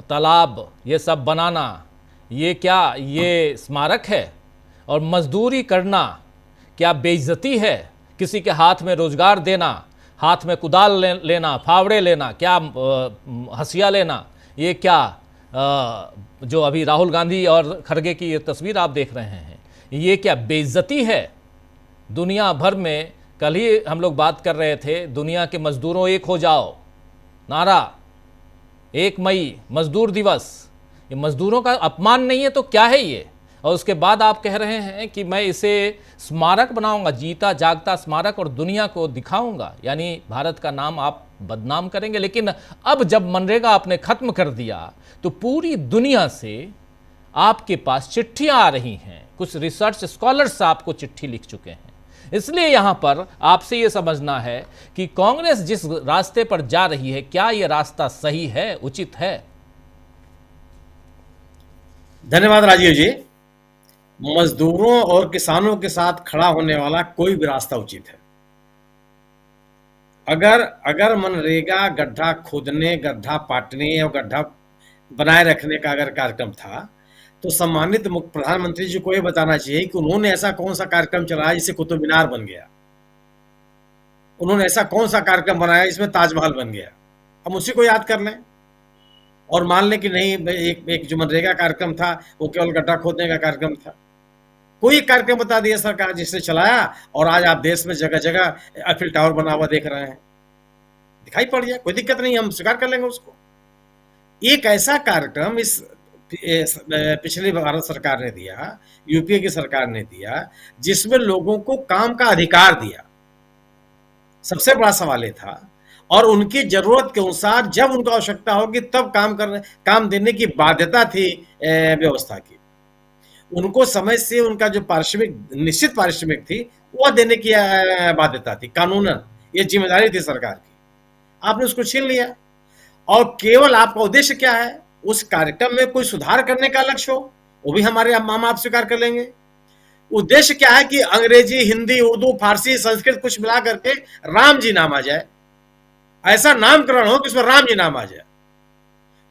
तालाब, ये सब बनाना, ये क्या ये स्मारक है? और मजदूरी करना क्या बेइज्जती है? किसी के हाथ में रोजगार देना, हाथ में कुदाल लेना, फावड़े लेना, क्या हंसिया लेना, ये क्या जो अभी राहुल गांधी और खड़गे की ये तस्वीर आप देख रहे हैं, ये क्या बेइज्जती है? दुनिया भर में, कल ही हम लोग बात कर रहे थे, दुनिया के मजदूरों एक हो जाओ नारा, 1 मई मजदूर दिवस, ये मजदूरों का अपमान नहीं है तो क्या है ये? और उसके बाद आप कह रहे हैं कि मैं इसे स्मारक बनाऊंगा, जीता जागता स्मारक, और दुनिया को दिखाऊंगा, यानी भारत का नाम आप बदनाम करेंगे। लेकिन अब जब मनरेगा आपने खत्म कर दिया तो पूरी दुनिया से आपके पास चिट्ठियां आ रही हैं, कुछ रिसर्च स्कॉलर्स आपको चिट्ठी लिख चुके हैं। इसलिए यहां पर आपसे यह समझना है कि कांग्रेस जिस रास्ते पर जा रही है, क्या यह रास्ता सही है, उचित है? धन्यवाद राजीव जी। मजदूरों और किसानों के साथ खड़ा होने वाला कोई भी रास्ता उचित है। अगर अगर मनरेगा गड्ढा खोदने, गड्ढा पाटने और गड्ढा बनाए रखने का अगर कार्यक्रम था, तो सम्मानित प्रधानमंत्री जी को ये बताना चाहिए कि उन्होंने ऐसा कौन सा कार्यक्रम चलाया जिससे कुतुब मीनार बन गया। उन्होंने ऐसा कौन सा कार्यक्रम बनाया जिसमें ताजमहल बन गया। हम उसी को याद कर लें और मान लें कि नहीं, एक जो मनरेगा कार्यक्रम था वो केवल गड्ढा खोदने का कार्यक्रम था। कोई एक कार्यक्रम बता दिया सरकार जिसने चलाया और आज आप देश में जगह जगह एफिल टावर बना हुआ देख रहे हैं। दिखाई पड़ जाए, कोई दिक्कत नहीं, हम स्वीकार कर लेंगे उसको। एक ऐसा कार्यक्रम इस पिछली भारत सरकार ने दिया, यूपीए की सरकार ने दिया, जिसमें लोगों को काम का अधिकार दिया। सबसे बड़ा सवाल ये था, और उनकी जरूरत के अनुसार जब उनको आवश्यकता होगी तब काम देने की बाध्यता थी व्यवस्था की। उनको समय से उनका जो पारिश्रमिक, निश्चित पारिश्रमिक थी, वह देने की बाध्यता थी कानूनन। ये जिम्मेदारी थी सरकार की। आपने उसको छीन लिया और केवल आपका उद्देश्य क्या है, उस कार्यक्रम में कोई सुधार करने का लक्ष्य हो, वो भी हमारे हम आप स्वीकार कर लेंगे। उद्देश्य क्या है कि अंग्रेजी, हिंदी, उर्दू, फारसी, संस्कृत कुछ मिला करके राम जी नाम आ जाए, ऐसा नामकरण हो कि उसमें राम जी नाम आ जाए।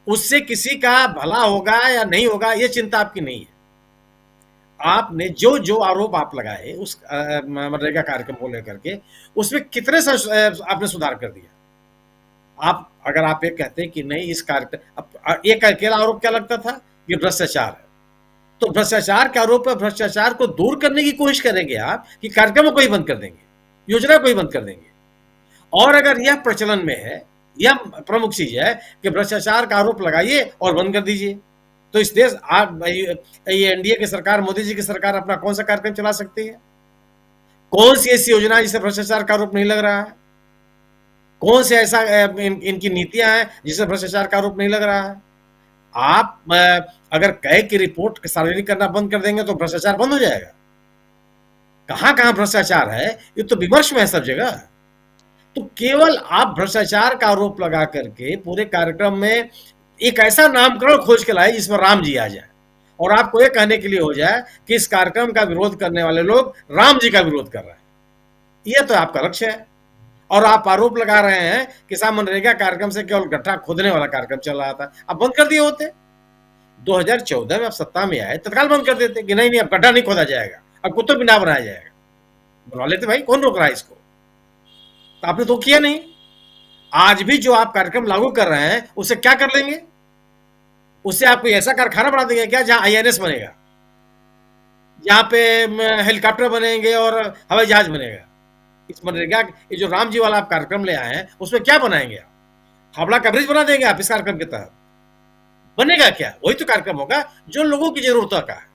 उससे किसी का भला होगा या नहीं होगा ये चिंता आपकी नहीं है। आपने जो जो आरोप आप लगाए उस मनरेगा कार्यक्रम को लेकर के, उसमें कितने आपने सुधार कर दिया। अगर आप ये कहते हैं कि नहीं इस कार्यक्रम, एक अकेला आरोप क्या लगता था कि भ्रष्टाचार है, तो भ्रष्टाचार के आरोप पर भ्रष्टाचार को दूर करने की कोशिश करेंगे आप कि कार्यक्रम को ही बंद कर देंगे, योजना को ही बंद कर देंगे। और अगर यह प्रचलन में है, यह प्रमुख चीज है कि भ्रष्टाचार का आरोप लगाइए और बंद कर दीजिए, तो इस देश ये एनडीए की सरकार, मोदी जी की सरकार अपना कौन सा कार्यक्रम चला सकती है? कौन सी ऐसी योजना जिसे भ्रष्टाचार का आरोप नहीं लग रहा है? कौन से ऐसा इनकी नीतियां हैं जिससे भ्रष्टाचार का आरोप नहीं लग रहा है? आप अगर कहे कि रिपोर्ट सार्वजनिक करना बंद कर देंगे तो भ्रष्टाचार बंद हो जाएगा? कहां कहां भ्रष्टाचार है, ये तो विमर्श में है सब जगह। तो केवल आप भ्रष्टाचार का आरोप लगा करके पूरे कार्यक्रम में एक ऐसा नामकरण खोज के लाए जिसमें राम जी आ जाए, और आपको ये कहने के लिए हो जाए कि इस कार्यक्रम का विरोध करने वाले लोग राम जी का विरोध कर रहे हैं। यह तो आपका लक्ष्य है। और आप आरोप लगा रहे हैं कि साहब मनरेगा कार्यक्रम से केवल गड्ढा खोदने वाला कार्यक्रम चल रहा था, अब बंद कर दिए होते। 2014 में आप सत्ता में आए, तत्काल बंद कर देते कि नहीं अब गड्ढा नहीं खोदा जाएगा, अब कुतुब मीनार बनाया जाएगा। बनवा लेते भाई, कौन रोक रहा है इसको? तो आपने तो किया नहीं। आज भी जो आप कार्यक्रम लागू कर रहे हैं उसे क्या कर लेंगे? उससे आप कोई ऐसा कारखाना बना देंगे क्या जहां आईएनएस बनेगा, जहां पे हेलीकॉप्टर बनेंगे और हवाई जहाज बनेगा? इस मनरेगा, ये जो राम जी वाला आप कार्यक्रम ले आए हैं उसमें क्या बनाएंगे आप? हावड़ा का ब्रिज बना देंगे आप इस कार्यक्रम के तहत? बनेगा क्या? वही तो कार्यक्रम होगा जो लोगों की जरूरतों का है।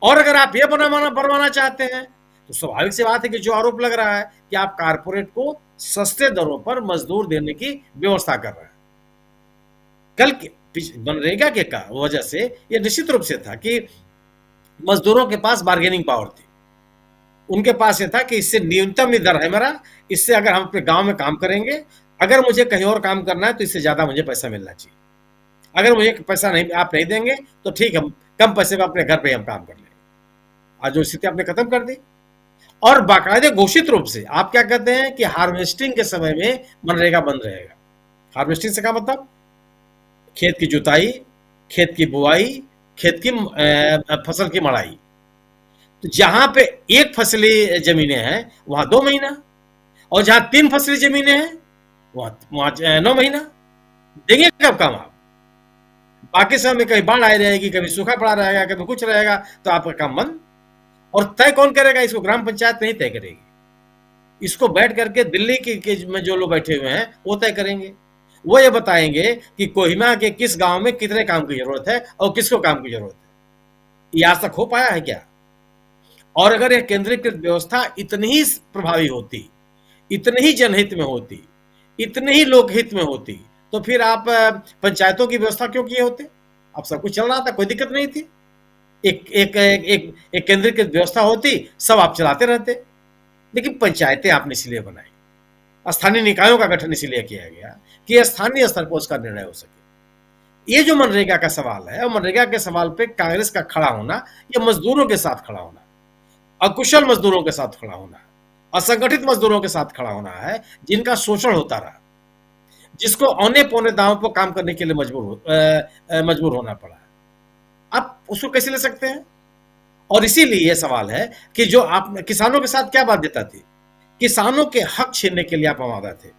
और अगर आप ये बनवाना चाहते हैं तो स्वाभाविक सी बात है कि जो आरोप लग रहा है कि आप कारपोरेट को सस्ते दरों पर मजदूर देने की व्यवस्था कर रहे हैं। कल के मनरेगा के वजह से यह निश्चित रूप से था कि मजदूरों के पास बार्गेनिंग पावर थी। उनके पास यह था कि इससे न्यूनतम दर है मेरा, इससे अगर हम अपने गांव में काम करेंगे, अगर मुझे कहीं और काम करना है तो इससे ज्यादा मुझे पैसा मिलना चाहिए। अगर मुझे पैसा नहीं, आप नहीं देंगे तो ठीक है, कम पैसे में अपने घर पे हम काम कर लेंगे। आज जो स्थिति आपने खत्म कर दी। और बाकायदे घोषित रूप से आप क्या कहते हैं कि हार्वेस्टिंग के समय में मनरेगा बंद रहेगा। हार्वेस्टिंग से क्या मतलब? खेत की जुताई, खेत की बुआई, खेत की फसल की मड़ाई। तो जहां पे एक फसली जमीनें हैं वहां 2 महीना, और जहां 3 फसली जमीनें हैं वहां 9 महीना। देंगे कब काम आप? बाकी समय में कभी बाढ़ आई रहेगी, कभी सूखा पड़ा रहेगा, कभी कुछ रहेगा, तो आपका काम बंद। और तय कौन करेगा इसको? ग्राम पंचायत नहीं तय करेगी। इसको बैठ करके दिल्ली के में जो लोग बैठे हुए हैं वो तय करेंगे। वो ये बताएंगे कि कोहिमा के किस गांव में कितने काम की जरूरत है और किसको काम की जरूरत है। ये आज तक हो पाया है क्या? और अगर यह केंद्रीकृत व्यवस्था इतनी ही प्रभावी होती, इतनी ही जनहित में होती, इतने ही लोकहित में होती, तो फिर आप पंचायतों की व्यवस्था क्यों किए होते? अब सब कुछ चल रहा था, कोई दिक्कत नहीं थी। एक केंद्रीकृत व्यवस्था होती, सब आप चलाते रहते। लेकिन पंचायतें आपने इसलिए बनाई, स्थानीय निकायों का गठन इसलिए किया गया कि स्थानीय स्तर पर उसका निर्णय हो सके। ये जो मनरेगा का सवाल है, और मनरेगा के सवाल पे कांग्रेस का खड़ा होना, ये मजदूरों के साथ खड़ा होना, अकुशल मजदूरों के साथ खड़ा होना, असंगठित मजदूरों के साथ खड़ा होना है, जिनका शोषण होता रहा, जिसको औने पौने दांव पर काम करने के लिए मजबूर होना पड़ा। आप उसको कैसे ले सकते हैं? और इसीलिए यह सवाल है कि जो आप किसानों के साथ क्या बाध्यता थी, किसानों के हक छीनने के लिए आप आमादा थे,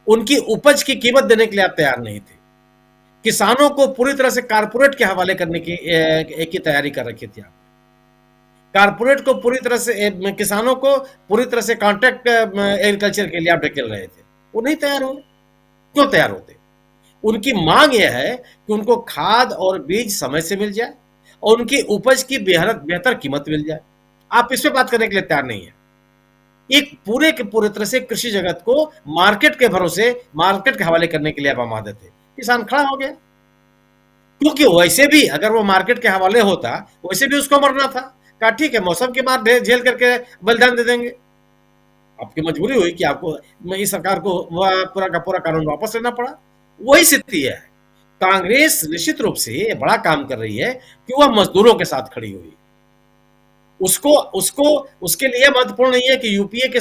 उनकी उपज की कीमत देने के लिए आप तैयार नहीं थे, किसानों को पूरी तरह से कारपोरेट के हवाले करने की तैयारी कर रखी थी आप। कारपोरेट को पूरी तरह से, किसानों को पूरी तरह से कॉन्ट्रैक्ट एग्रीकल्चर के लिए आप ढकेल रहे थे। वो नहीं तैयार हुए। क्यों तैयार होते? उनकी मांग यह है कि उनको खाद और बीज समय से मिल जाए और उनकी उपज की बेहतर कीमत मिल जाए। आप इस पे बात करने के लिए तैयार नहीं है। एक पूरे के पूरे तरह से कृषि जगत को मार्केट के भरोसे, मार्केट के हवाले करने के लिए आप आमादे थे। किसान खड़ा हो गया, क्योंकि वैसे भी अगर वो मार्केट के हवाले होता, वैसे भी उसको मरना था। कहा ठीक है, मौसम के बाद झेल करके बलिदान दे देंगे। आपकी मजबूरी हुई कि आपको इस सरकार को पूरा का पूरा कानून वापस लेना पड़ा। वही स्थिति है। कांग्रेस निश्चित रूप से बड़ा काम कर रही है कि वह मजदूरों के साथ खड़ी हुई। उसके लिए महत्वपूर्ण नहीं है कि यूपीए के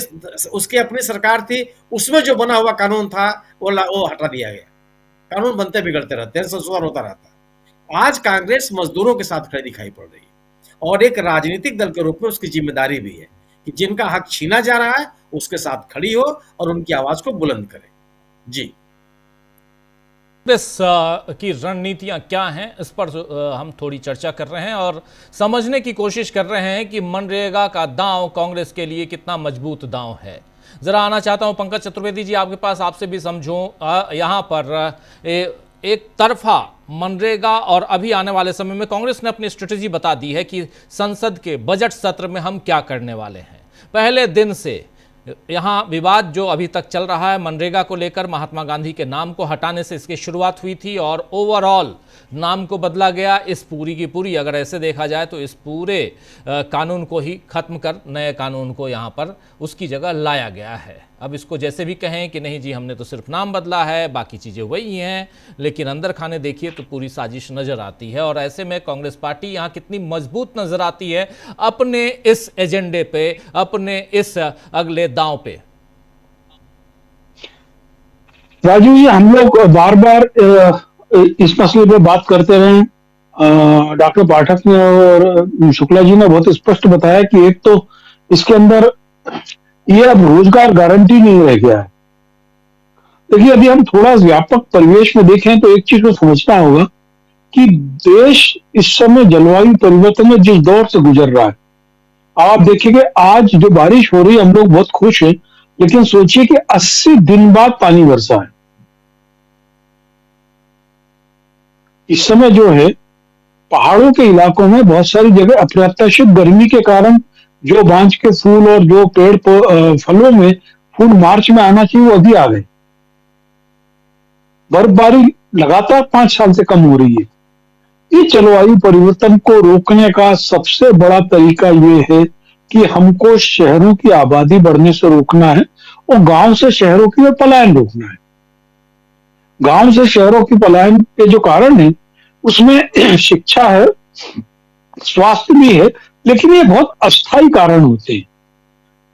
उसकी अपनी सरकार थी, उसमें जो बना हुआ कानून था वो हटा दिया गया। कानून बनते बिगड़ते रहते हैं, संशोधन होता रहता है। आज कांग्रेस मजदूरों के साथ खड़ी दिखाई पड़ रही है और एक राजनीतिक दल के रूप में उसकी जिम्मेदारी भी है कि जिनका हक छीना जा रहा है उसके साथ खड़ी हो और उनकी आवाज को बुलंद करे। जी, कांग्रेस की रणनीतियां क्या हैं, इस पर हम थोड़ी चर्चा कर रहे हैं और समझने की कोशिश कर रहे हैं कि मनरेगा का दांव कांग्रेस के लिए कितना मजबूत दांव है। जरा आना चाहता हूं पंकज चतुर्वेदी जी आपके पास, आपसे भी समझूं। यहां पर एक तरफा मनरेगा और अभी आने वाले समय में कांग्रेस ने अपनी स्ट्रेटेजी बता दी है कि संसद के बजट सत्र में हम क्या करने वाले हैं। पहले दिन से यहाँ विवाद जो अभी तक चल रहा है मनरेगा को लेकर, महात्मा गांधी के नाम को हटाने से इसकी शुरुआत हुई थी और ओवरऑल नाम को बदला गया। इस पूरी की पूरी अगर ऐसे देखा जाए तो इस पूरे कानून को ही खत्म कर नए कानून को यहाँ पर उसकी जगह लाया गया है। अब इसको जैसे भी कहें कि नहीं जी हमने तो सिर्फ नाम बदला है, बाकी चीज़ें वही हैं, लेकिन अंदर खाने देखिए तो पूरी साजिश नज़र आती है। और ऐसे में कांग्रेस पार्टी यहाँ कितनी मजबूत नज़र आती है अपने इस एजेंडे पे, अपने इस अगले दांव पे। राजू जी, हम लोग बार बार इस मसले पे बात करते रहे। डॉक्टर पाठक ने और शुक्ला जी ने बहुत स्पष्ट बताया कि एक तो इसके अंदर ये अब रोजगार गारंटी नहीं रह गया है। देखिए, अभी हम थोड़ा व्यापक परिवेश में देखें तो एक चीज को समझना होगा कि देश इस समय जलवायु परिवर्तन में जिस दौर से गुजर रहा है, आप देखिए आज जो बारिश हो रही है हम लोग बहुत खुश हैं, लेकिन सोचिए कि 80 दिन बाद पानी बरसा है। इस समय जो है पहाड़ों के इलाकों में बहुत सारी जगह अप्रत्याशित गर्मी के कारण जो बांझ के फूल और जो पेड़ फलों में फूल मार्च में आना चाहिए वो अभी आ गए। बर्फबारी लगातार 5 साल से कम हो रही है। इस जलवायु परिवर्तन को रोकने का सबसे बड़ा तरीका ये है कि हमको शहरों की आबादी बढ़ने से रोकना है और गांव से शहरों की पलायन रोकना है। गांव से शहरों की पलायन के जो कारण है उसमें शिक्षा है, स्वास्थ्य भी है, लेकिन ये बहुत अस्थायी कारण होते हैं।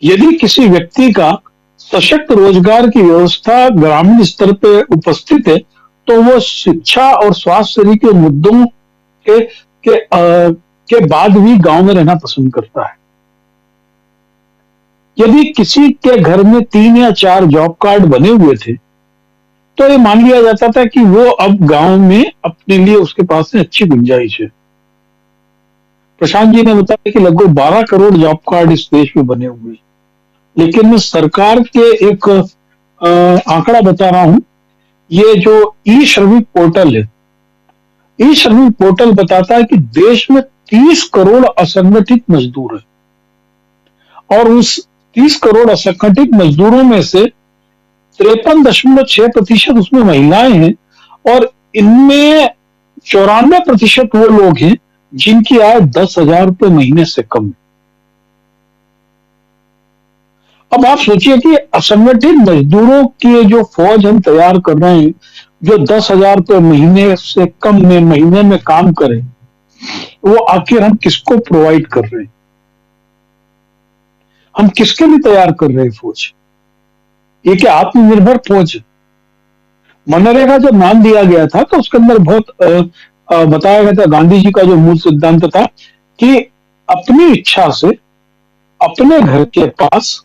यदि किसी व्यक्ति का सशक्त रोजगार की व्यवस्था ग्रामीण स्तर पे उपस्थित है तो वो शिक्षा और स्वास्थ्य के मुद्दों के बाद भी गांव में रहना पसंद करता है। यदि किसी के घर में 3 या 4 जॉब कार्ड बने हुए थे तो ये मान लिया जाता था कि वो अब गांव में अपने लिए उसके पास में अच्छी गुंजाइश है। प्रशांत जी ने बताया कि लगभग 12 करोड़ जॉब कार्ड इस देश में बने हुए हैं, लेकिन मैं सरकार के एक आंकड़ा बता रहा हूं। ये जो ई श्रमिक पोर्टल है, ई श्रमिक पोर्टल बताता है कि देश में 30 करोड़ असंगठित मजदूर है और उस 30 करोड़ असंगठित मजदूरों में से 53.6% उसमें महिलाएं हैं और इनमें 94% वो लोग हैं जिनकी आय 10,000 रुपये महीने से कम है। अब आप सोचिए कि असंगठित मजदूरों की जो फौज हम तैयार कर रहे हैं, जो 10,000 रुपये महीने से कम में महीने में काम करें, वो आखिर हम किसको प्रोवाइड कर रहे हैं? हम किसके लिए तैयार कर रहे हैं फौज? ये क्या आत्मनिर्भर फौज? मनरेगा जब नाम दिया गया था तो उसके अंदर बहुत बताया गया था, गांधी जी का जो मूल सिद्धांत था कि अपनी इच्छा से अपने घर के पास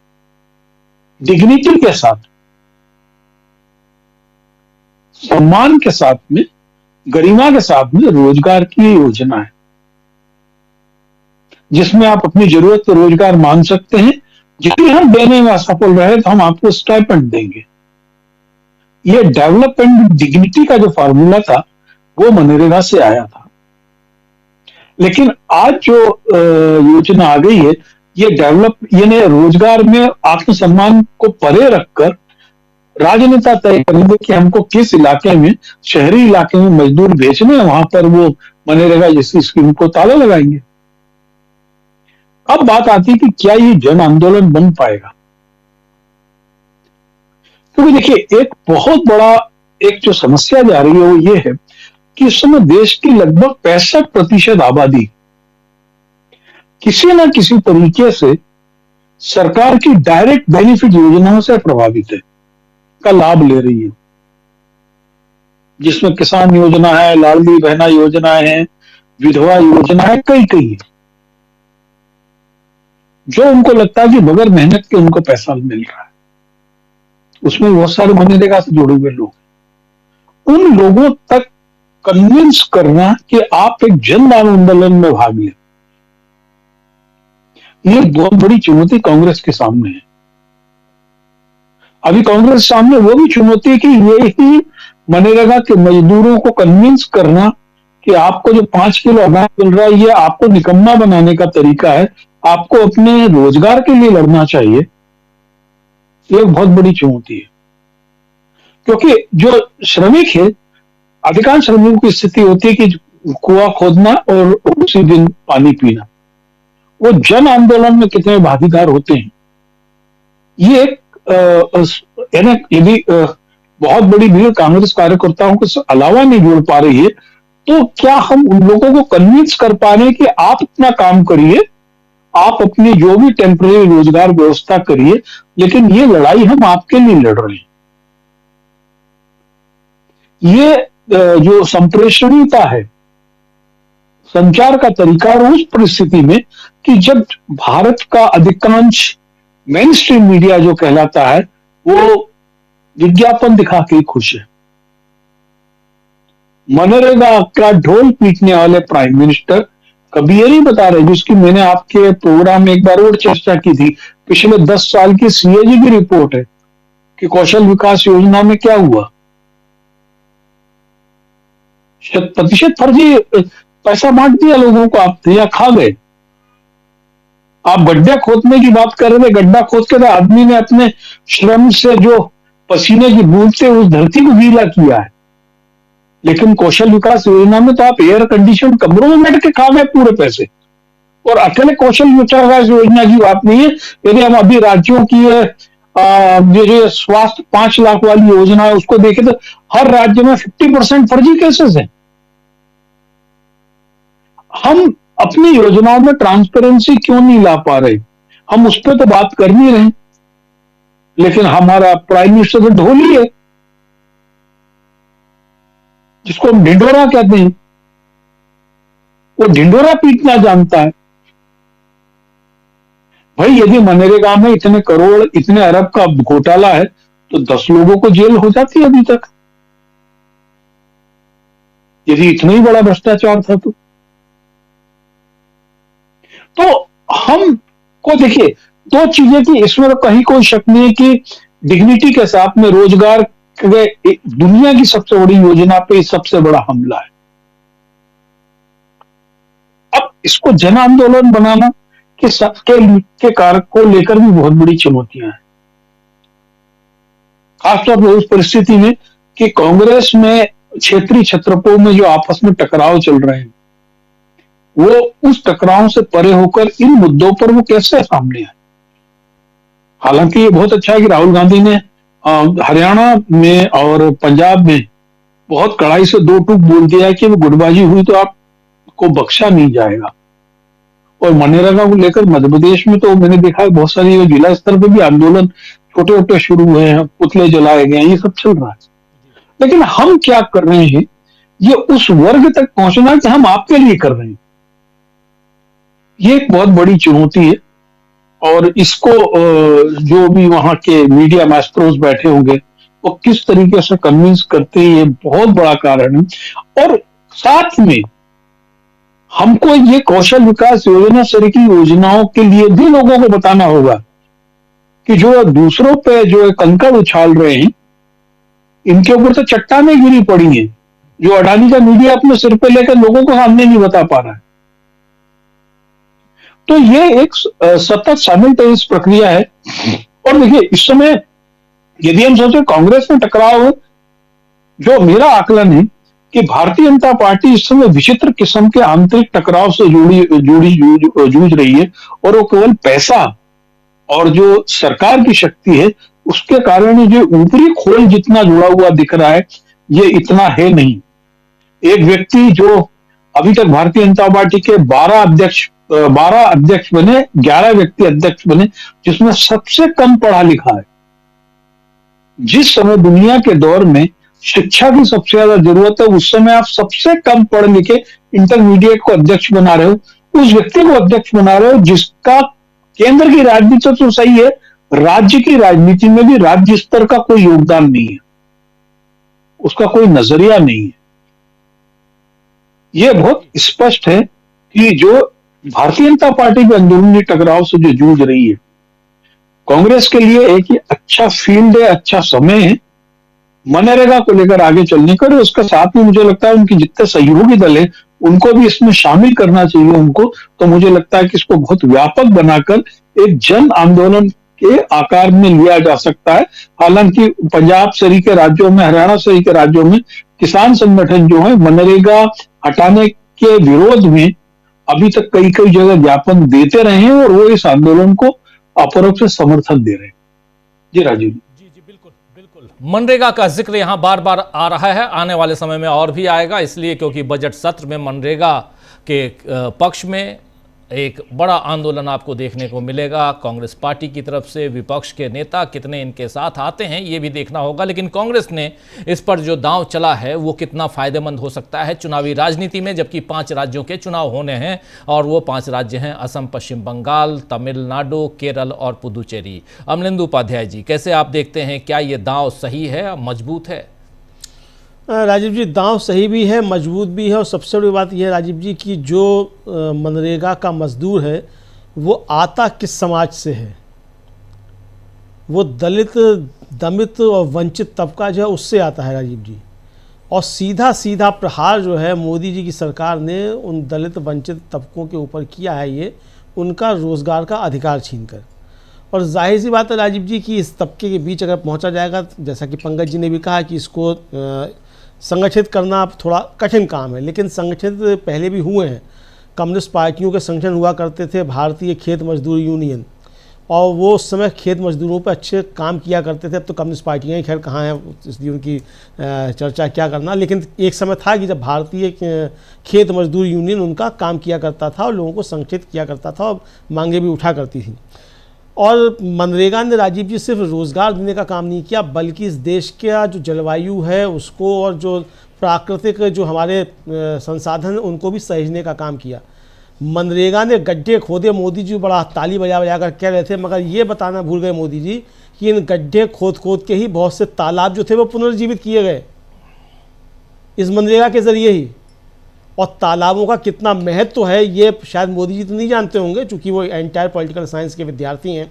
डिग्निटी के साथ, सम्मान के साथ में, गरिमा के साथ में रोजगार की योजना है, जिसमें आप अपनी जरूरत पर रोजगार मांग सकते हैं। यदि हम देने में असफल रहे तो हम आपको स्टाइपेंड देंगे। ये डेवलपमेंट डिग्निटी का जो फार्मूला था वो मनरेगा से आया था। लेकिन आज जो योजना आ गई है, ये यानी रोजगार में आत्मसम्मान को परे रखकर राजनेता तय करेंगे कि हमको किस इलाके में, शहरी इलाके में मजदूर भेजने हैं, वहां पर वो मनरेगा जैसी स्कीम को ताला लगाएंगे। अब बात आती है कि क्या ये जन आंदोलन बन पाएगा? क्योंकि देखिए, एक बहुत बड़ा एक जो समस्या जा रही है वो ये है कि इस समय देश की लगभग 65% आबादी किसी न किसी तरीके से सरकार की डायरेक्ट बेनिफिट योजनाओं से प्रभावित है, का लाभ ले रही है, जिसमें किसान योजना है, लाडली बहना योजना है, विधवा योजना है, कई है, जो उनको लगता है कि बगैर मेहनत के उनको पैसा मिल रहा है। उसमें बहुत सारे मनरेगा से जुड़े हुए लोग, उन लोगों तक कन्विंस करना कि आप एक जन आंदोलन में भाग लें, ये बहुत बड़ी चुनौती कांग्रेस के सामने है। अभी कांग्रेस सामने वो भी चुनौती है कि ये ही मनरेगा के मजदूरों को कन्विंस करना कि आपको जो 5 किलो अनाज मिल रहा है ये आपको निकम्मा बनाने का तरीका है, आपको अपने रोजगार के लिए लड़ना चाहिए। ये एक बहुत बड़ी चुनौती है, क्योंकि जो श्रमिक है, अधिकांश श्रमिकों की स्थिति होती है कि कुआं खोदना और उसी दिन पानी पीना। वो जन आंदोलन में कितने भागीदार होते हैं, ये एक यदि बहुत बड़ी भीड़ कांग्रेस कार्यकर्ताओं के अलावा नहीं जुड़ पा रही है, तो क्या हम उन लोगों को कन्विंस कर पा रहे हैं कि आप अपना काम करिए, आप अपनी जो भी टेम्परेरी रोजगार व्यवस्था करिए, लेकिन ये लड़ाई हम आपके लिए लड़ रहे हैं। ये जो संप्रेषणीयता है, संचार का तरीका, और उस परिस्थिति में कि जब भारत का अधिकांश मेन स्ट्रीम मीडिया जो कहलाता है वो विज्ञापन दिखा के खुश है। मनरेगा का ढोल पीटने वाले प्राइम मिनिस्टर कभी ये नहीं बता रहे, जिसकी मैंने आपके प्रोग्राम में एक बार और चर्चा की थी, पिछले 10 साल की सीएजी की रिपोर्ट है कि कौशल विकास योजना में क्या हुआ। 100% फर्जी पैसा बांट दिया लोगों को, आप या खा गए। आप गड्ढे खोदने की बात कर रहे थे, गड्ढा खोद के तो आदमी ने अपने श्रम से जो पसीने की बूंद से उस धरती को गीला किया है, लेकिन कौशल विकास योजना में तो आप एयर कंडीशन कमरों में बैठ के खा गए पूरे पैसे। और अकेले कौशल विकास योजना की बात नहीं है, यदि हम अभी राज्यों की जो स्वास्थ्य 5 लाख वाली योजना है उसको देखें तो हर राज्य में 50% फर्जी केसेस हैं। हम अपनी योजनाओं में ट्रांसपेरेंसी क्यों नहीं ला पा रहे? हम उस पर तो बात कर नहीं रहे, लेकिन हमारा प्राइम मिनिस्टर तो ढोली है, जिसको हम ढिंढोरा कहते हैं, वो ढिंढोरा पीटना जानता है। भाई, यदि मनरेगा में इतने करोड़, इतने अरब का घोटाला है तो 10 लोगों को जेल हो जाती है अभी तक, यदि इतना ही बड़ा भ्रष्टाचार था तो हम को देखिए, 2 चीजें कि इसमें तो कहीं कोई शक नहीं है कि डिग्निटी के साथ में रोजगार के दुनिया की सबसे बड़ी योजना पे सबसे बड़ा हमला है। अब इसको जन आंदोलन बनाना कि सबके कारक को लेकर भी बहुत बड़ी चुनौतियां हैं, खासतौर पर उस परिस्थिति में कि कांग्रेस में क्षेत्रीय छत्रपों में जो आपस में टकराव चल रहे हैं, वो उस टकराव से परे होकर इन मुद्दों पर वो कैसे सामने आए। हालांकि ये बहुत अच्छा है कि राहुल गांधी ने हरियाणा में और पंजाब में बहुत कड़ाई से दो टूक बोल दिया है कि वो गुटबाजी हुई तो आपको बख्शा नहीं जाएगा। और मनरेगा को लेकर मध्य प्रदेश में तो मैंने देखा है बहुत सारी जिला स्तर पे भी आंदोलन छोटे छोटे शुरू हुए हैं, पुतले जलाए गए हैं, ये सब चल रहा है। लेकिन हम क्या कर रहे हैं, ये उस वर्ग तक पहुंचना कि हम आपके लिए कर रहे हैं, ये एक बहुत बड़ी चुनौती है। और इसको जो भी वहां के मीडिया मैस्ट्रोस बैठे होंगे वो किस तरीके से कन्विंस करते हैं, ये बहुत बड़ा कारण है। और साथ में हमको ये कौशल विकास योजना सर की योजनाओं के लिए भी लोगों को बताना होगा कि जो दूसरों पे जो कंकड़ उछाल रहे हैं, इनके ऊपर तो चट्टानें गिरी पड़ी हैं, जो अडानी का मीडिया अपने सिर पे लेकर लोगों को सामने नहीं बता पा रहा है। तो ये एक सतत साइमल्टेनियस प्रक्रिया है। और देखिए, इस समय यदि हम सोचे कांग्रेस में टकराव, जो मेरा आकलन है कि भारतीय जनता पार्टी इस समय विचित्र किस्म के आंतरिक टकराव से जूझ रही है, और वो केवल पैसा और जो सरकार की शक्ति है उसके कारण जो ऊपरी खोल जितना जुड़ा हुआ दिख रहा है, ये इतना है नहीं। एक व्यक्ति जो अभी तक भारतीय जनता पार्टी के 12 अध्यक्ष बने, 11 व्यक्ति अध्यक्ष बने, जिसमें सबसे कम पढ़ा लिखा है। जिस समय दुनिया के दौर में शिक्षा की सबसे ज्यादा जरूरत है, उस समय आप सबसे कम पढ़े लिखे इंटरमीडिएट को अध्यक्ष बना रहे हो, उस व्यक्ति को अध्यक्ष बना रहे हो जिसका केंद्र की राजनीति तो सही है, राज्य की राजनीति में भी राज्य स्तर का कोई योगदान नहीं है, उसका कोई नजरिया नहीं है। यह बहुत स्पष्ट है कि जो भारतीय जनता पार्टी के अंदरूनी टकराव से जो जूझ रही है, कांग्रेस के लिए एक ही अच्छा फील्ड है, अच्छा समय है मनरेगा को लेकर आगे चलने का। और उसके साथ में मुझे लगता है उनके जितने सहयोगी दल है उनको भी इसमें शामिल करना चाहिए उनको। तो मुझे लगता है कि इसको बहुत व्यापक बनाकर एक जन आंदोलन के आकार में लिया जा सकता है। हालांकि पंजाब सरी के राज्यों में, हरियाणा सरी के राज्यों में किसान संगठन जो है मनरेगा हटाने के विरोध में अभी तक कई जगह ज्ञापन देते रहे हैं, और वो इस आंदोलन को अपरोक्ष से समर्थन दे रहे हैं। जी राजीव जी बिल्कुल बिल्कुल। मनरेगा का जिक्र यहाँ बार बार आ रहा है, आने वाले समय में और भी आएगा, इसलिए क्योंकि बजट सत्र में मनरेगा के पक्ष में एक बड़ा आंदोलन आपको देखने को मिलेगा। कांग्रेस पार्टी की तरफ से विपक्ष के नेता कितने इनके साथ आते हैं ये भी देखना होगा, लेकिन कांग्रेस ने इस पर जो दांव चला है वो कितना फायदेमंद हो सकता है चुनावी राजनीति में, जबकि 5 राज्यों के चुनाव होने हैं और वो 5 राज्य हैं असम, पश्चिम बंगाल, तमिलनाडु, केरल और पुदुचेरी। अमलेंदु उपाध्याय जी, कैसे आप देखते हैं, क्या ये दांव सही है, मजबूत है? राजीव जी, दांव सही भी है, मजबूत भी है। और सबसे बड़ी बात यह है राजीव जी कि जो मनरेगा का मजदूर है वो आता किस समाज से है, वो दलित, दमित और वंचित तबका जो है उससे आता है राजीव जी। और सीधा सीधा प्रहार जो है मोदी जी की सरकार ने उन दलित वंचित तबकों के ऊपर किया है, ये उनका रोज़गार का अधिकार छीनकर। और जाहिर सी बात है राजीव जी कि इस तबके के बीच अगर पहुंचा जाएगा, जैसा कि पंकज जी ने भी कहा कि इसको संगठित करना अब थोड़ा कठिन काम है, लेकिन संगठित पहले भी हुए हैं। कम्युनिस्ट पार्टियों के संगठन हुआ करते थे, भारतीय खेत मजदूर यूनियन, और वो उस समय खेत मजदूरों पर अच्छे काम किया करते थे। अब तो कम्युनिस्ट पार्टियाँ ही खैर कहाँ हैं, इसलिए उनकी चर्चा क्या करना। लेकिन एक समय था कि जब भारतीय खेत मजदूर यूनियन उनका काम किया करता था और लोगों को संगठित किया करता था और मांगे भी उठा करती थी। और मनरेगा ने राजीव जी सिर्फ रोज़गार देने का काम नहीं किया, बल्कि इस देश का जो जलवायु है उसको और जो प्राकृतिक जो हमारे संसाधन उनको भी सहेजने का काम किया। मनरेगा ने गड्ढे खोदे, मोदी जी बड़ा ताली बजा कर कह रहे थे, मगर ये बताना भूल गए मोदी जी कि इन गड्ढे खोद के ही बहुत से तालाब जो थे वो पुनर्जीवित किए गए इस मनरेगा के ज़रिए ही। और तालाबों का कितना महत्व है ये शायद मोदी जी तो नहीं जानते होंगे, चूँकि वो एंटायर पॉलिटिकल साइंस के विद्यार्थी हैं,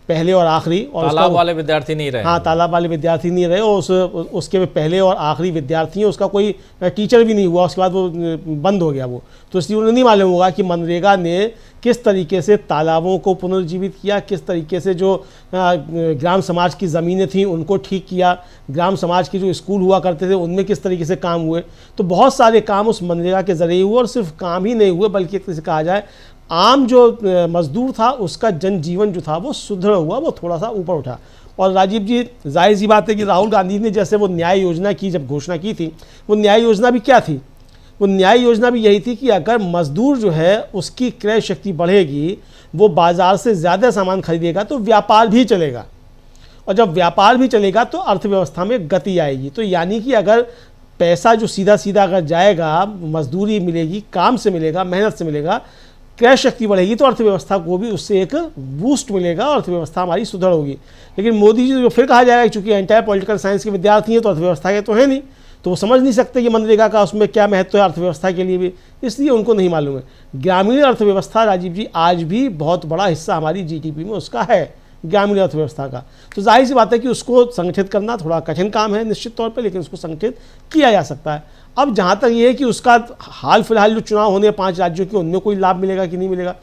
पहले और आखिरी। और तालाब वाले विद्यार्थी नहीं रहे। हाँ, तालाब वाले विद्यार्थी नहीं रहे, और उसके पहले और आखिरी विद्यार्थी हैं। उसका कोई टीचर भी नहीं हुआ, उसके बाद वो बंद हो गया वो। तो इसलिए उन्हें नहीं मालूम होगा कि मनरेगा ने किस तरीके से तालाबों को पुनर्जीवित किया, किस तरीके से जो ग्राम समाज की ज़मीनें थीं उनको ठीक किया, ग्राम समाज के जो स्कूल हुआ करते थे उनमें किस तरीके से काम हुए। तो बहुत सारे काम उस मनरेगा के ज़रिए हुए, और सिर्फ काम ही नहीं हुए बल्कि एक तरह से कहा जाए आम जो मजदूर था उसका जनजीवन जो था वो सुदृढ़ हुआ, वो थोड़ा सा ऊपर उठा। और राजीव जी, जाहिर सी बात है कि राहुल गांधी ने जैसे वो न्याय योजना की जब घोषणा की थी, वो न्याय योजना भी क्या थी? वो न्याय योजना भी यही थी कि अगर मजदूर जो है उसकी क्रय शक्ति बढ़ेगी, वो बाज़ार से ज़्यादा सामान खरीदेगा तो व्यापार भी चलेगा, और जब व्यापार भी चलेगा तो अर्थव्यवस्था में गति आएगी। तो यानी कि अगर पैसा जो सीधा सीधा अगर जाएगा, मजदूरी मिलेगी, काम से मिलेगा, मेहनत से मिलेगा, क्रय शक्ति बढ़ेगी, तो अर्थव्यवस्था को भी उससे एक बूस्ट मिलेगा और अर्थव्यवस्था हमारी सुदृढ़ होगी। लेकिन मोदी जी जो फिर कहा जाएगा, चूंकि एंटायर पॉलिटिकल साइंस के विद्यार्थी हैं तो अर्थव्यवस्था के तो है नहीं, तो वो समझ नहीं सकते कि मनरेगा का उसमें क्या महत्व है अर्थव्यवस्था के लिए भी, इसलिए उनको नहीं मालूम है। ग्रामीण अर्थव्यवस्था राजीव जी आज भी बहुत बड़ा हिस्सा हमारी जीडीपी में उसका है, ग्रामीण अर्थव्यवस्था का। तो जाहिर सी बात है कि उसको संगठित करना थोड़ा कठिन काम है निश्चित तौर पर, लेकिन उसको संगठित किया जा सकता है। अब जहाँ तक ये है कि उसका हाल फिलहाल जो चुनाव होने 5 राज्यों के, उनमें कोई लाभ मिलेगा कि नहीं मिलेगा,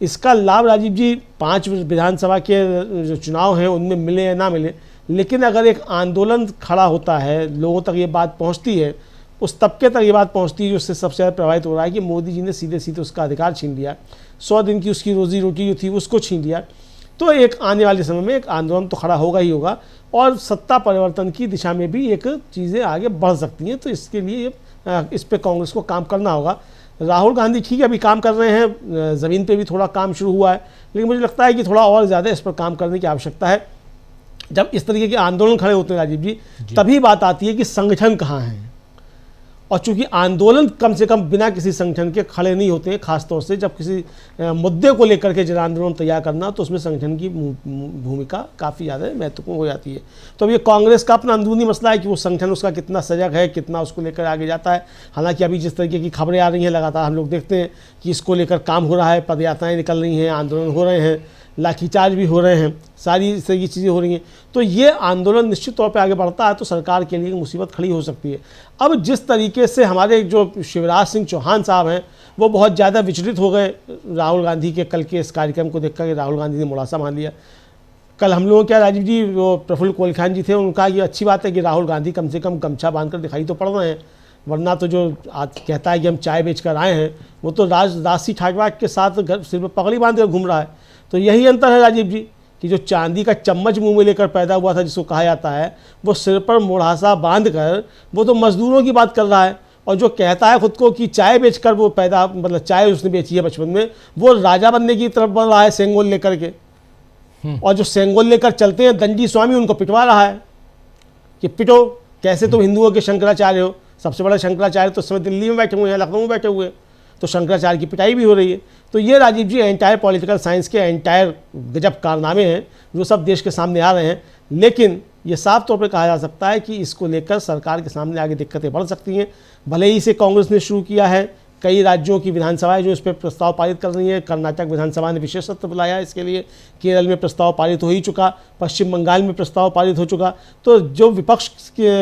इसका लाभ राजीव जी 5 विधानसभा के जो चुनाव हैं उनमें मिले या ना मिले, लेकिन अगर एक आंदोलन खड़ा होता है, लोगों तक ये बात पहुंचती है, उस तबके तक ये बात पहुंचती है जो उससे सबसे ज़्यादा प्रभावित हो रहा है कि मोदी जी ने सीधे सीधे उसका अधिकार छीन लिया, 100 दिन की उसकी रोजी रोटी जो थी उसको छीन लिया, तो एक आने वाले समय में एक आंदोलन तो खड़ा होगा ही होगा, और सत्ता परिवर्तन की दिशा में भी एक चीज़ें आगे बढ़ सकती हैं। तो इसके लिए इस पे कांग्रेस को काम करना होगा। राहुल गांधी ठीक है अभी काम कर रहे हैं, ज़मीन पे भी थोड़ा काम शुरू हुआ है, लेकिन मुझे लगता है कि थोड़ा और ज़्यादा इस पर काम करने की आवश्यकता है। जब इस तरीके के आंदोलन खड़े होते हैं राजीव जी, तभी बात आती है कि संगठन कहाँ है, और चूंकि आंदोलन कम से कम बिना किसी संगठन के खड़े नहीं होते हैं, खासतौर से जब किसी मुद्दे को लेकर के जन आंदोलन तैयार करना, तो उसमें संगठन की भूमिका काफ़ी ज़्यादा महत्वपूर्ण हो जाती है। तो अब ये कांग्रेस का अपना अंदरूनी मसला है कि वो संगठन उसका कितना सजग है, कितना उसको लेकर आगे जाता है। हालांकि अभी जिस तरीके की खबरें आ रही हैं लगातार हम लोग देखते हैं कि इसको लेकर काम हो रहा है, पदयात्राएँ निकल रही हैं, आंदोलन हो रहे हैं, लाठीचार्ज भी हो रहे हैं, सारी इस तरह की चीज़ें हो रही हैं। तो ये आंदोलन निश्चित तौर पे आगे बढ़ता है तो सरकार के लिए मुसीबत खड़ी हो सकती है। अब जिस तरीके से हमारे जो शिवराज सिंह चौहान साहब हैं वो बहुत ज़्यादा विचलित हो गए राहुल गांधी के कल के इस कार्यक्रम को देखकर, राहुल गांधी ने मुड़ासा मान लिया। कल हम लोगों क्या राजीव जी, वो प्रफुल्ल कोलखान जी थे, उन्होंने कहा कि अच्छी बात है कि राहुल गांधी कम से कम गमछा बांधकर दिखाई तो पड़ रहे हैं, वरना तो जो आज कहता है कि हम चाय बेचकर आए हैं, वो तो राजसी ठाटबाट के साथ सिर पर पगड़ी बांध कर घूम रहा है। तो यही अंतर है राजीव जी कि जो चांदी का चम्मच मुंह में लेकर पैदा हुआ था जिसको कहा जाता है, वो सिर पर मुड़ासा बांध कर वो तो मजदूरों की बात कर रहा है, और जो कहता है खुद को कि चाय बेचकर वो पैदा, मतलब चाय उसने बेची है बचपन में, वो राजा बनने की तरफ बढ़ रहा है सेंगोल लेकर के। और जो सेंगोल लेकर चलते हैं दंडी स्वामी, उनको पिटवा रहा है कि पिटो, कैसे तुम हिंदुओं के शंकराचार्य हो। सबसे बड़ा शंकराचार्य तो इस समय दिल्ली में बैठे हुए हैं, लखनऊ में बैठे हुए हैं, तो शंकराचार्य की पिटाई भी हो रही है। तो ये राजीव जी एंटायर पॉलिटिकल साइंस के एंटायर गजब कारनामे हैं जो सब देश के सामने आ रहे हैं। लेकिन ये साफ तौर पर कहा जा सकता है कि इसको लेकर सरकार के सामने आगे दिक्कतें बढ़ सकती हैं। भले ही इसे कांग्रेस ने शुरू किया है, कई राज्यों की विधानसभाएं जो इस पर प्रस्ताव पारित कर रही हैं, कर्नाटक विधानसभा ने विशेष सत्र बुलाया इसके लिए, केरल में प्रस्ताव पारित हो ही चुका, पश्चिम बंगाल में प्रस्ताव पारित हो चुका। तो जो विपक्ष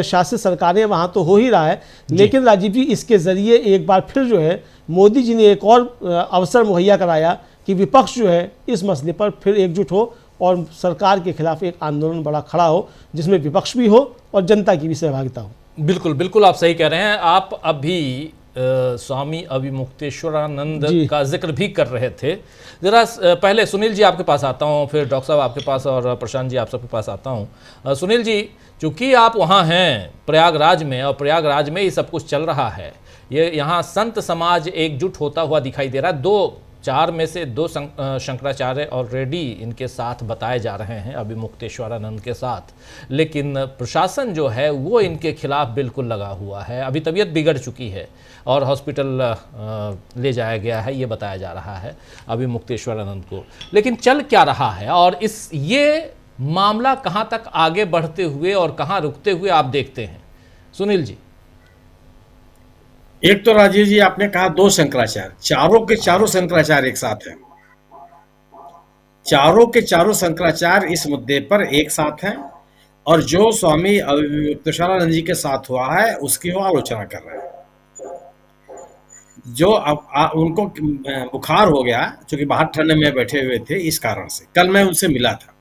शासित सरकारें वहाँ तो हो ही रहा है, लेकिन राजीव जी इसके ज़रिए एक बार फिर जो है मोदी जी ने एक और अवसर मुहैया कराया कि विपक्ष जो है इस मसले पर फिर एकजुट हो और सरकार के खिलाफ एक आंदोलन बड़ा खड़ा हो, जिसमें विपक्ष भी हो और जनता की भी सहभागिता हो। बिल्कुल बिल्कुल आप सही कह रहे हैं। आप अभी स्वामी अभिमुक्तेश्वरानंद का जिक्र भी कर रहे थे। जरा पहले सुनील जी आपके पास आता हूँ, फिर डॉक्टर साहब आपके पास, और प्रशांत जी आप सबके पास आता हूँ। सुनील जी, चूँकि आप वहाँ हैं प्रयागराज में, और प्रयागराज में ही सब कुछ चल रहा है, ये यहाँ संत समाज एकजुट होता हुआ दिखाई दे रहा है। 4 में से 2 शंकराचार्य ऑलरेडी इनके साथ बताए जा रहे हैं, अभिमुक्तेश्वरानंद के साथ, लेकिन प्रशासन जो है वो इनके खिलाफ बिल्कुल लगा हुआ है। अभी तबीयत बिगड़ चुकी है और हॉस्पिटल ले जाया गया है, ये बताया जा रहा है अभिमुक्तेश्वरानंद को। लेकिन चल क्या रहा है, और ये मामला कहाँ तक आगे बढ़ते हुए और कहाँ रुकते हुए आप देखते हैं? सुनील जी। एक तो राजीव जी आपने कहा 2 शंकराचार्य, चारों के चारों शंकराचार्य एक साथ हैं, चारों के चारों शंकराचार्य इस मुद्दे पर एक साथ हैं, और जो स्वामी अभिमुक्तेश्वरानंद जी के साथ हुआ है उसकी वो आलोचना कर रहे हैं। जो उनको बुखार हो गया क्योंकि बाहर ठंड में बैठे हुए थे, इस कारण से कल मैं उनसे मिला था,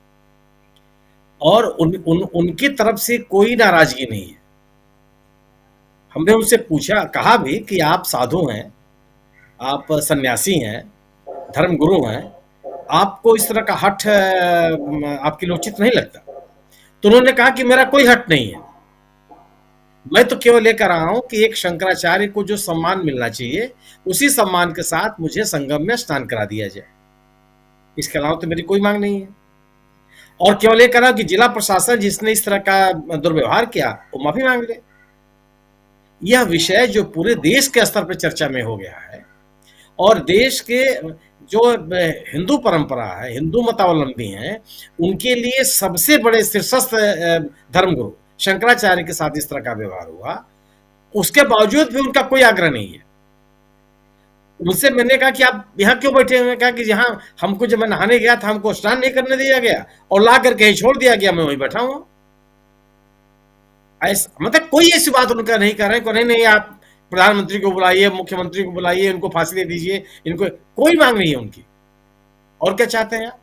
और उनकी तरफ से कोई नाराजगी नहीं है। हमने उनसे पूछा, कहा भी कि आप साधु हैं, आप सन्यासी हैं, धर्मगुरु हैं, आपको इस तरह का हठ आपके लिए उचित नहीं लगता। तो उन्होंने कहा कि मेरा कोई हठ नहीं है, मैं तो केवल लेकर रहा हूं कि एक शंकराचार्य को जो सम्मान मिलना चाहिए उसी सम्मान के साथ मुझे संगम में स्नान करा दिया जाए, इसके अलावा तो मेरी कोई मांग नहीं है। और केवल ये कहा कि जिला प्रशासन जिसने इस तरह का दुर्व्यवहार किया वो माफी मांग ले। यह विषय जो पूरे देश के स्तर पर चर्चा में हो गया है और देश के जो हिंदू परंपरा है, हिंदू मतावलंबी हैं, उनके लिए सबसे बड़े शीर्षस्थ धर्मगुरु शंकराचार्य के साथ इस तरह का व्यवहार हुआ, उसके बावजूद भी उनका कोई आग्रह नहीं है। उनसे मैंने कहा कि आप यहाँ क्यों बैठे हुए हैं? कहा कि यहाँ हमको जब मैं नहाने गया था हमको स्नान नहीं करने दिया गया और ला करके ही छोड़ दिया गया, मैं वहीं बैठा हूँ। ऐसा मतलब कोई ऐसी बात उनका नहीं कर रहे हैं, नहीं नहीं आप प्रधानमंत्री को बुलाइए, मुख्यमंत्री को बुलाइए, इनको फांसी दे दीजिए, इनको कोई मांग नहीं है उनकी। और क्या चाहते हैं आप?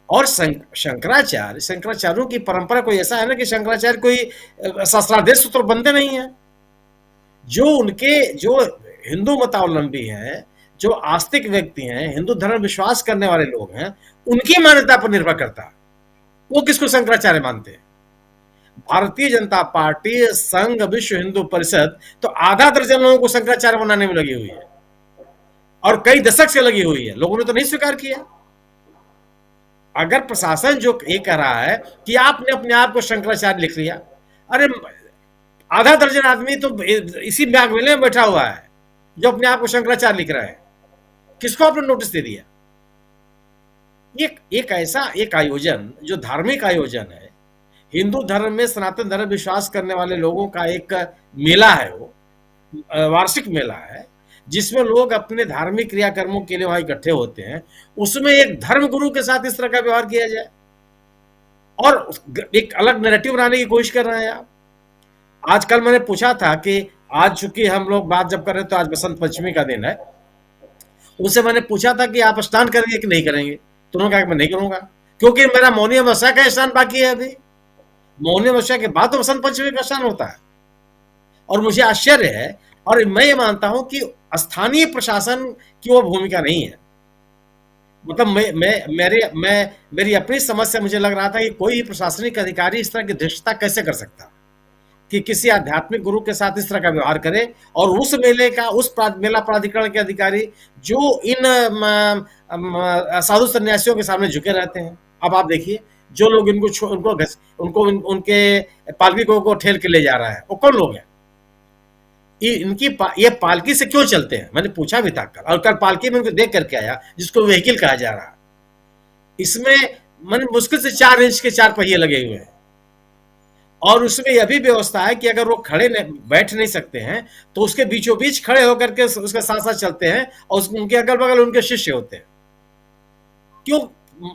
और शंकराचार्यों की परंपरा कोई ऐसा है ना कि शंकराचार्य कोई शास्त्रादेश सूत्र बनते नहीं है। जो हिंदू मतावलंबी हैं, जो आस्तिक व्यक्ति हैं, हिंदू धर्म विश्वास करने वाले लोग हैं, उनकी मान्यता पर निर्भर करता है वो किसको शंकराचार्य मानते हैं। भारतीय जनता पार्टी, संघ, विश्व हिंदू परिषद तो आधा दर्जन लोगों को शंकराचार्य बनाने में लगी हुई है और कई दशक से लगी हुई है, लोगों ने तो नहीं स्वीकार किया। अगर प्रशासन जो ये कह रहा है कि आपने अपने आप को शंकराचार्य लिख लिया, अरे आधा दर्जन आदमी तो इसी मैगमेले में बैठा हुआ है जो अपने आप को शंकराचार्य लिख रहा है, किसको आपने नोटिस दे दिया? एक ऐसा एक आयोजन जो धार्मिक आयोजन है, हिंदू धर्म में सनातन धर्म विश्वास करने वाले लोगों का एक मेला है, वो वार्षिक मेला है जिसमें लोग अपने धार्मिक क्रियाकर्मों के लिए वहां इकट्ठे होते हैं, उसमें एक धर्मगुरु के साथ इस तरह का व्यवहार किया जाए और एक अलग नैरेटिव बनाने की कोशिश कर रहे हैं आप। आजकल मैंने पूछा था कि आज चूंकि हम लोग बात जब कर रहे हैं तो आज बसंत पंचमी का दिन है, उनसे मैंने पूछा था कि आप स्नान करेंगे कि नहीं करेंगे, तो उन्होंने कहा कि मैं नहीं करूंगा क्योंकि मेरा मौनी अमावस्या का स्नान बाकी है। अभी मौनी अमावस्या के बाद तो बसंत पंचमी का स्नान होता है। और मुझे आश्चर्य है और मैं ये मानता हूं कि स्थानीय प्रशासन की वो भूमिका नहीं है। मतलब मेरी अपनी समझ से मुझे लग रहा था कि कोई प्रशासनिक अधिकारी इस तरह की धृष्टता कैसे कर सकता कि किसी आध्यात्मिक गुरु के साथ इस तरह का व्यवहार करे और उस मेले का मेला प्राधिकरण के अधिकारी जो इन साधु सन्यासियों के सामने झुके रहते हैं। अब आप देखिए जो लोग उनको उनके पालकी को ठेल के ले जा रहा है वो कौन लोग हैं? ये पालकी से क्यों चलते हैं? मैंने पूछा भी था कल, और कल पालकी में उनको देख करके आया जिसको व्हीकल कहा जा रहा है। इसमें मैंने मुश्किल से 4 इंच के 4 पहिए लगे हुए हैं और उसमें यह भी व्यवस्था है कि अगर वो बैठ नहीं सकते हैं तो उसके बीचों बीच खड़े होकर के उसके साथ साथ चलते हैं और उनके अगल बगल उनके शिष्य होते हैं। क्यों?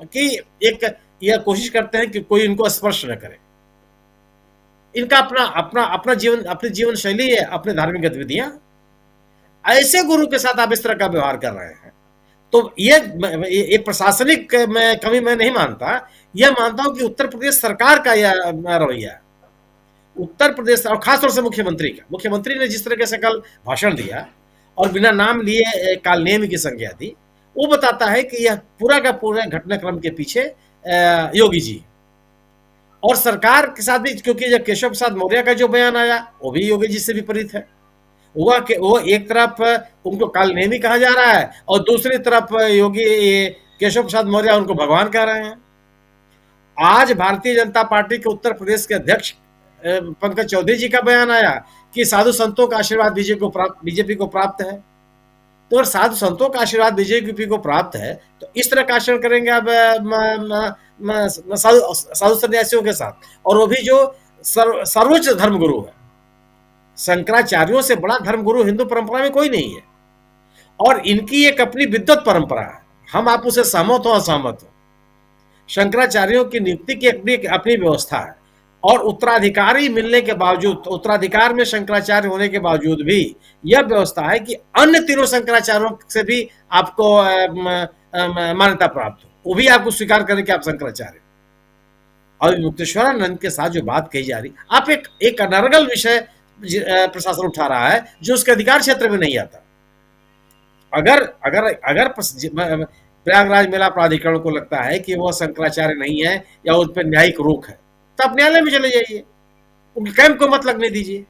कि एक यह कोशिश करते हैं कि कोई इनको स्पर्श न करे। इनका अपना जीवन, अपनी जीवन शैली है, अपनी धार्मिक गतिविधियां। ऐसे गुरु के साथ आप इस तरह का व्यवहार कर रहे हैं तो ये प्रशासनिक कमी मैं नहीं मानता, यह मानता हूं कि उत्तर प्रदेश सरकार का यह रवैया, उत्तर प्रदेश और खासतौर से मुख्यमंत्री ने जिस तरीके से कल भाषण दिया और बिना नाम लिए कालनेमी की संज्ञा दी, वो बताता है कि यह पूरा का पूरा घटनाक्रम के पीछे योगी जी और सरकार के साथ भी, क्योंकि जब केशव प्रसाद मौर्य का जो बयान आया वो भी योगी जी से विपरीत है। वो एक तरफ उनको कालनेमी कहा जा रहा है और दूसरी तरफ योगी केशव प्रसाद मौर्य उनको भगवान कह रहे हैं। आज भारतीय जनता पार्टी के उत्तर प्रदेश के अध्यक्ष पंकज चौधरी जी का बयान आया कि साधु संतों का आशीर्वाद बीजेपी को प्राप्त है। तो अगर साधु संतों का आशीर्वाद बीजेपी को प्राप्त है तो इस तरह का आचरण करेंगे आप साधु सन्यासियों के साथ, और वो भी जो सर्वोच्च धर्मगुरु है। शंकराचार्यों से बड़ा धर्मगुरु हिंदू परंपरा में कोई नहीं है और इनकी एक अपनी विद्वत परंपरा है, हम आप उसे सहमत हो असहमत हो। शंकराचार्यों की नियुक्ति की अपनी व्यवस्था है और उत्तराधिकारी मिलने के बावजूद, उत्तराधिकार में शंकराचार्य होने के बावजूद भी यह व्यवस्था है कि अन्य तीनों शंकराचार्यों से भी आपको मान्यता प्राप्त हो, वो भी आपको स्वीकार करें कि आप शंकराचार्य। और मुक्तेश्वरानंद के साथ जो बात कही जा रही, आप एक अनर्गल विषय प्रशासन उठा रहा है जो उसके अधिकार क्षेत्र में नहीं आता। अगर अगर अगर प्रयागराज मेला प्राधिकरण को लगता है कि वह शंकराचार्य नहीं है या उस पर न्यायिक रोक है, तो आप न्यायालय में चले जाइए, उनके कैंप को मत लगने दीजिए।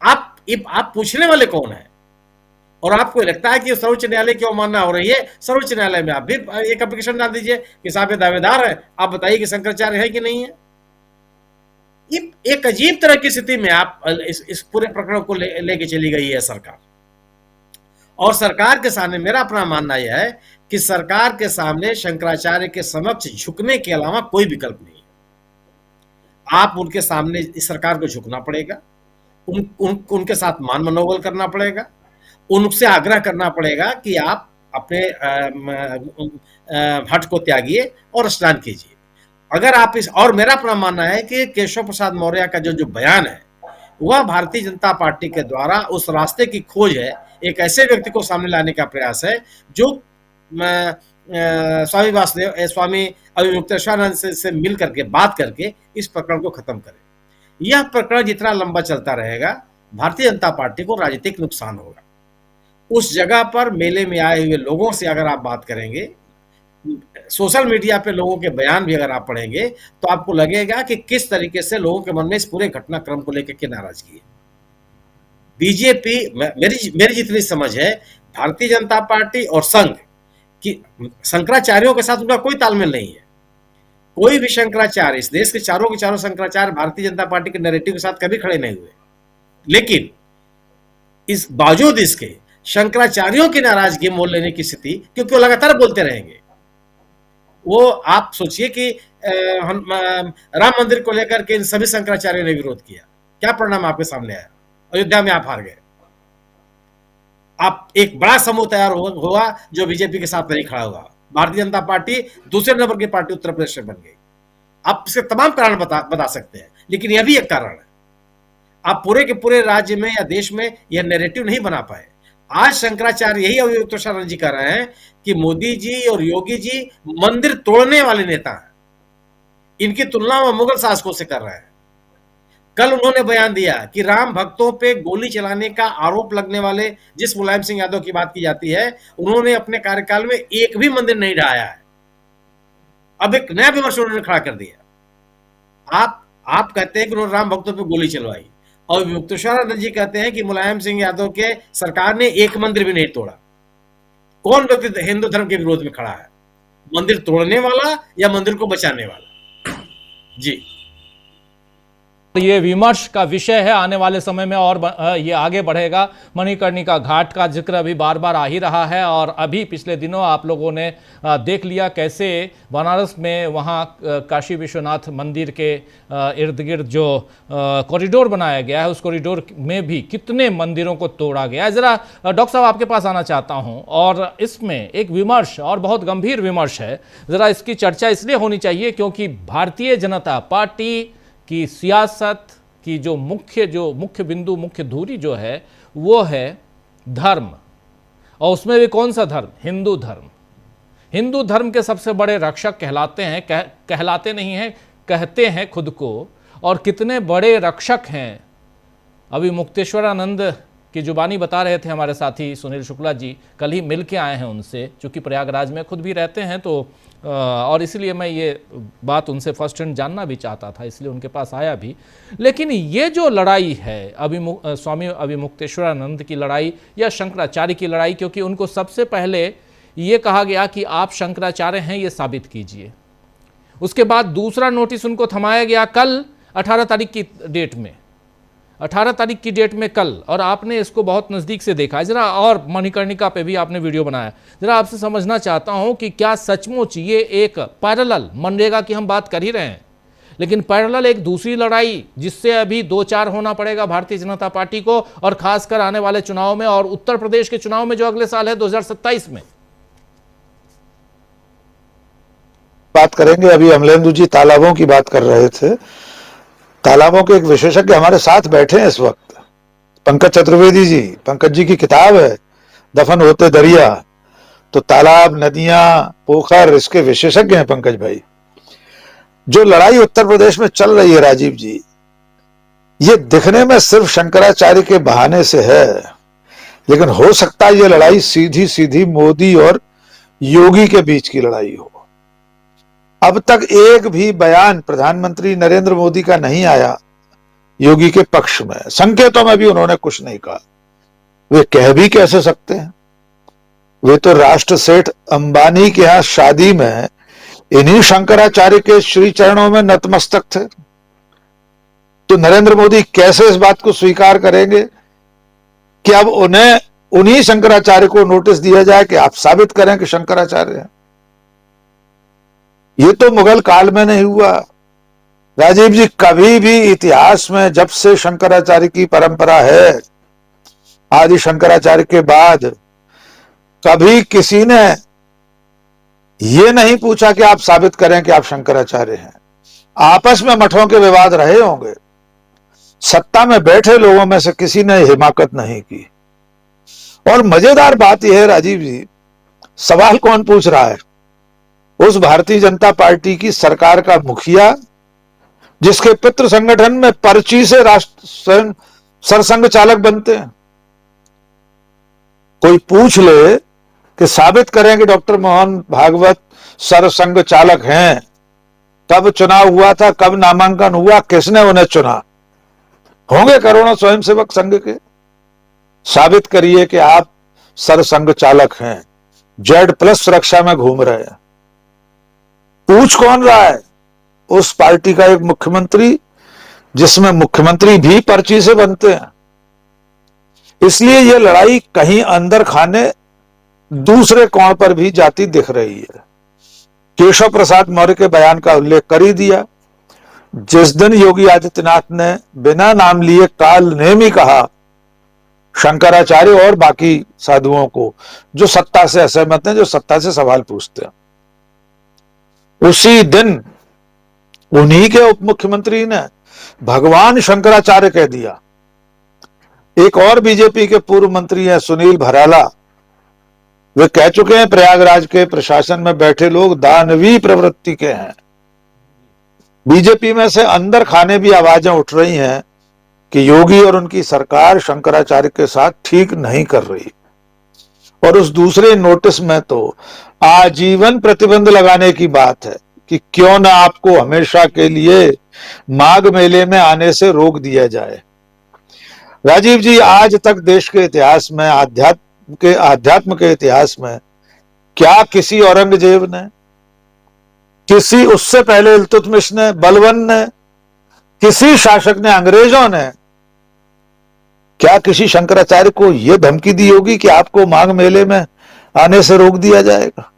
आप पूछने वाले कौन है? और आपको लगता है कि सर्वोच्च न्यायालय की अवमानना हो रही है, सर्वोच्च न्यायालय में आप भी एक एप्लीकेशन डाल दीजिए कि साहब ये दावेदार है, आप बताइए कि शंकराचार्य है कि नहीं है। एक अजीब तरह की स्थिति में आप इस पूरे प्रकरण को लेके चली गई है सरकार। और सरकार के सामने मेरा अपना मानना यह है कि सरकार के सामने शंकराचार्य के समक्ष झुकने के अलावा कोई विकल्प नहीं है। आप उनके सामने इस सरकार को झुकना पड़ेगा, उनके साथ मान मनोबल करना पड़ेगा, उनसे आग्रह करना पड़ेगा कि आप अपने हट को त्यागिए और स्नान कीजिए। अगर आप और मेरा अपना मानना है कि केशव प्रसाद मौर्य का जो बयान है वह भारतीय जनता पार्टी के द्वारा उस रास्ते की खोज है, एक ऐसे व्यक्ति को सामने लाने का प्रयास है जो स्वामी वासुदेव स्वामी अभिमुक्तेश्वरानंद से मिल करके बात करके इस प्रकरण को खत्म करे। यह प्रकरण जितना लंबा चलता रहेगा भारतीय जनता पार्टी को राजनीतिक नुकसान होगा। उस जगह पर मेले में आए हुए लोगों से अगर आप बात करेंगे, सोशल मीडिया पे लोगों के बयान भी अगर आप पढ़ेंगे, तो आपको लगेगा कि किस तरीके से लोगों के मन में इस पूरे घटनाक्रम को लेकर के नाराजगी है। बीजेपी, मेरी जितनी समझ है, भारतीय जनता पार्टी और संघ की शंकराचार्यों के साथ उनका कोई तालमेल नहीं है। कोई भी शंकराचार्य, इस देश के चारों शंकराचार्य भारतीय जनता पार्टी के नैरेटिव के साथ कभी खड़े नहीं हुए, लेकिन इस बावजूद इसके शंकराचार्यों की नाराजगी मोल लेने की स्थिति, क्योंकि वो लगातार बोलते रहेंगे। वो आप सोचिए कि राम मंदिर को लेकर के इन सभी शंकराचार्यों ने विरोध किया, क्या परिणाम आपके सामने आया? अयोध्या में आप हार गए। आप एक बड़ा समूह तैयार हुआ जो बीजेपी के साथ नहीं खड़ा हुआ। भारतीय जनता पार्टी दूसरे नंबर की पार्टी उत्तर प्रदेश में बन गई। आप इसके तमाम कारण बता सकते हैं, लेकिन यह भी एक कारण है। आप पूरे के पूरे राज्य में या देश में यह नैरेटिव नहीं बना पाए। आज शंकराचार्य यही अभिमुक्तेश्वरानंद जी कह रहे हैं कि मोदी जी और योगी जी मंदिर तोड़ने वाले नेता हैं। इनकी तुलना वो मुगल शासकों से कर रहे हैं। कल उन्होंने बयान दिया कि राम भक्तों पे गोली चलाने का आरोप लगने वाले जिस मुलायम सिंह यादव की बात की जाती है, उन्होंने अपने कार्यकाल में एक भी मंदिर नहीं ढाया है। अब एक नया विमर्श उन्होंने खड़ा कर दिया। आप कहते हैं कि उन्होंने राम भक्तों पे गोली चलवाई, और अभिमुक्तेश्वरानंद जी कहते हैं कि मुलायम सिंह यादव के सरकार ने एक मंदिर भी नहीं तोड़ा। कौन व्यक्ति हिंदू धर्म के विरोध में खड़ा है, मंदिर तोड़ने वाला या मंदिर को बचाने वाला? जी, ये विमर्श का विषय है आने वाले समय में, और ये आगे बढ़ेगा। मणिकर्णिका घाट का जिक्र अभी बार बार आ ही रहा है, और अभी पिछले दिनों आप लोगों ने देख लिया कैसे बनारस में वहाँ काशी विश्वनाथ मंदिर के इर्द गिर्द जो कॉरिडोर बनाया गया है, उस कॉरिडोर में भी कितने मंदिरों को तोड़ा गया है। ज़रा डॉक्टर साहब आपके पास आना चाहता हूँ, और इसमें एक विमर्श, और बहुत गंभीर विमर्श है, ज़रा इसकी चर्चा इसलिए होनी चाहिए क्योंकि भारतीय जनता पार्टी की सियासत की जो मुख्य बिंदु, मुख्य धुरी जो है वो है धर्म, और उसमें भी कौन सा धर्म? हिंदू धर्म। हिंदू धर्म के सबसे बड़े रक्षक कहलाते हैं, कहलाते नहीं हैं, कहते हैं खुद को। और कितने बड़े रक्षक हैं, अभी मुक्तेश्वरानंद की जुबानी बता रहे थे हमारे साथी सुनील शुक्ला जी, कल ही मिल के आए हैं उनसे, चूँकि प्रयागराज में खुद भी रहते हैं, तो और इसलिए मैं ये बात उनसे फर्स्ट हैंड जानना भी चाहता था, इसलिए उनके पास आया भी। लेकिन ये जो लड़ाई है स्वामी अभिमुक्तेश्वरानंद की लड़ाई या शंकराचार्य की लड़ाई, क्योंकि उनको सबसे पहले ये कहा गया कि आप शंकराचार्य हैं, ये साबित कीजिए। उसके बाद दूसरा नोटिस उनको थमाया गया कल 18 तारीख की डेट में, 18 तारीख की डेट में कल, और आपने इसको बहुत नज़दीक से देखा। ज़रा, और मणिकर्णिका पे भी आपने वीडियो बनाया। ज़रा आपसे समझना चाहता हूं कि क्या सचमुच ये एक पैरेलल, मनरेगा की हम बात कर ही रहे हैं, लेकिन पैरेलल एक दूसरी लड़ाई जिससे अभी 2-4 होना पड़ेगा भारतीय जनता पार्टी को, और खासकर आने वाले चुनाव में, और उत्तर प्रदेश के चुनाव में जो अगले साल है 2027 में बात करेंगे। अभी अमलेंदु जी तालाबों की बात कर रहे थे। तालाबों के एक विशेषज्ञ हमारे साथ बैठे हैं इस वक्त, पंकज चतुर्वेदी जी। पंकज जी की किताब है दफन होते दरिया, तो तालाब, नदियां, पोखर, इसके विशेषज्ञ हैं पंकज भाई। जो लड़ाई उत्तर प्रदेश में चल रही है राजीव जी, ये दिखने में सिर्फ शंकराचार्य के बहाने से है, लेकिन हो सकता है ये लड़ाई सीधी सीधी मोदी और योगी के बीच की लड़ाई हो। अब तक एक भी बयान प्रधानमंत्री नरेंद्र मोदी का नहीं आया योगी के पक्ष में, संकेतों में भी उन्होंने कुछ नहीं कहा। वे कह भी कैसे सकते हैं? वे तो राष्ट्र सेठ अंबानी के यहां शादी में इन्हीं शंकराचार्य के श्री चरणों में नतमस्तक थे। तो नरेंद्र मोदी कैसे इस बात को स्वीकार करेंगे कि अब उन्हें उन्हीं शंकराचार्य को नोटिस दिया जाए कि आप साबित करें कि शंकराचार्य हैं? ये तो मुगल काल में नहीं हुआ। राजीव जी, कभी भी इतिहास में जब से शंकराचार्य की परंपरा है, आदि शंकराचार्य के बाद कभी किसी ने ये नहीं पूछा कि आप साबित करें कि आप शंकराचार्य हैं। आपस में मठों के विवाद रहे होंगे, सत्ता में बैठे लोगों में से किसी ने हिमाकत नहीं की। और मजेदार बात यह है राजीव जी, सवाल कौन पूछ रहा है? उस भारतीय जनता पार्टी की सरकार का मुखिया जिसके पितृ संगठन में पर्ची से राष्ट्र सरसंघ चालक बनते हैं। कोई पूछ ले कि साबित करें कि डॉक्टर मोहन भागवत सरसंघ चालक हैं, कब चुनाव हुआ था, कब नामांकन हुआ, किसने उन्हें चुना? होंगे करोड़ों स्वयंसेवक संघ के। साबित करिए कि आप सरसंघ चालक हैं, Z+ सुरक्षा में घूम रहे हैं। पूछ कौन रहा है? उस पार्टी का एक मुख्यमंत्री जिसमें मुख्यमंत्री भी पर्ची से बनते हैं। इसलिए यह लड़ाई कहीं अंदर खाने दूसरे कोण पर भी जाती दिख रही है। केशव प्रसाद मौर्य के बयान का उल्लेख कर ही दिया। जिस दिन योगी आदित्यनाथ ने बिना नाम लिए काल नेम ही कहा शंकराचार्य और बाकी साधुओं को जो सत्ता से असहमत हैं, जो सत्ता से सवाल पूछते हैं, उसी दिन उन्हीं के उप मुख्यमंत्री ने भगवान शंकराचार्य कह दिया। एक और बीजेपी के पूर्व मंत्री हैं सुनील भराला, वे कह चुके हैं प्रयागराज के प्रशासन में बैठे लोग दानवी प्रवृत्ति के हैं। बीजेपी में से अंदर खाने भी आवाजें उठ रही हैं कि योगी और उनकी सरकार शंकराचार्य के साथ ठीक नहीं कर रही। और उस दूसरे नोटिस में तो आजीवन प्रतिबंध लगाने की बात है कि क्यों ना आपको हमेशा के लिए माघ मेले में आने से रोक दिया जाए। राजीव जी, आज तक देश के इतिहास में, आध्यात्म के इतिहास में क्या किसी औरंगजेब ने, किसी उससे पहले इल्तुतमिश ने, बलबन ने, किसी शासक ने, अंग्रेजों ने क्या किसी शंकराचार्य को यह धमकी दी होगी कि आपको माघ मेले में आने से रोक दिया जाएगा,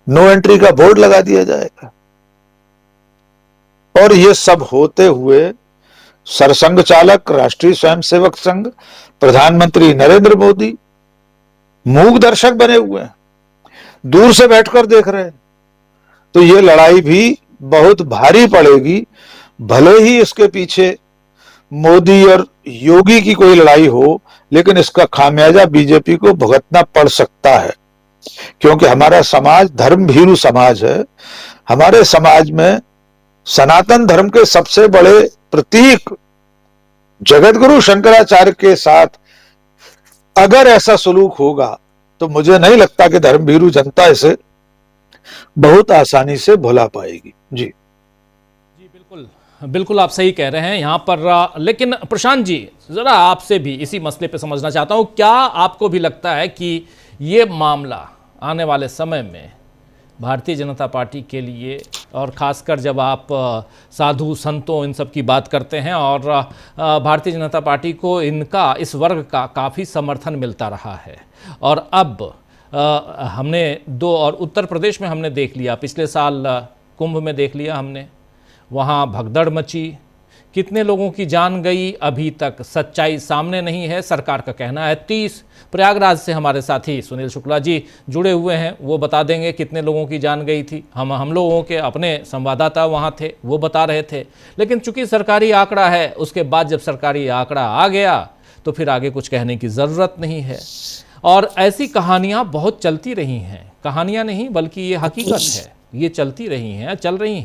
नो एंट्री का बोर्ड लगा दिया जाएगा? और ये सब होते हुए सरसंघ चालक राष्ट्रीय स्वयंसेवक संघ, प्रधानमंत्री नरेंद्र मोदी मूक दर्शक बने हुए हैं, दूर से बैठकर देख रहे हैं। तो ये लड़ाई भी बहुत भारी पड़ेगी। भले ही इसके पीछे मोदी और योगी की कोई लड़ाई हो, लेकिन इसका खामियाजा बीजेपी को भुगतना पड़ सकता है, क्योंकि हमारा समाज धर्म भीरू समाज है। हमारे समाज में सनातन धर्म के सबसे बड़े प्रतीक जगतगुरु शंकराचार्य के साथ अगर ऐसा सलूक होगा तो मुझे नहीं लगता कि धर्म भीरू जनता इसे बहुत आसानी से भुला पाएगी। जी बिल्कुल बिल्कुल आप सही कह रहे हैं यहाँ पर। लेकिन प्रशांत जी, जरा आपसे भी इसी मसले पे समझना चाहता हूँ, क्या आपको भी लगता है कि ये मामला आने वाले समय में भारतीय जनता पार्टी के लिए, और ख़ासकर जब आप साधु संतों इन सब की बात करते हैं, और भारतीय जनता पार्टी को इनका, इस वर्ग का काफ़ी समर्थन मिलता रहा है, और अब हमने और उत्तर प्रदेश में हमने देख लिया, पिछले साल कुंभ में देख लिया हमने, वहाँ भगदड़ मची, कितने लोगों की जान गई अभी तक सच्चाई सामने नहीं है, सरकार का कहना है 30। प्रयागराज से हमारे साथी सुनील शुक्ला जी जुड़े हुए हैं, वो बता देंगे कितने लोगों की जान गई थी। हम लोगों के अपने संवाददाता वहाँ थे, वो बता रहे थे। लेकिन चूंकि सरकारी आंकड़ा है, उसके बाद जब सरकारी आंकड़ा आ गया तो फिर आगे कुछ कहने की ज़रूरत नहीं है। और ऐसी कहानियाँ बहुत चलती रही हैं, कहानियाँ नहीं बल्कि ये हकीकत है, ये चलती रही हैं, चल रही हैं।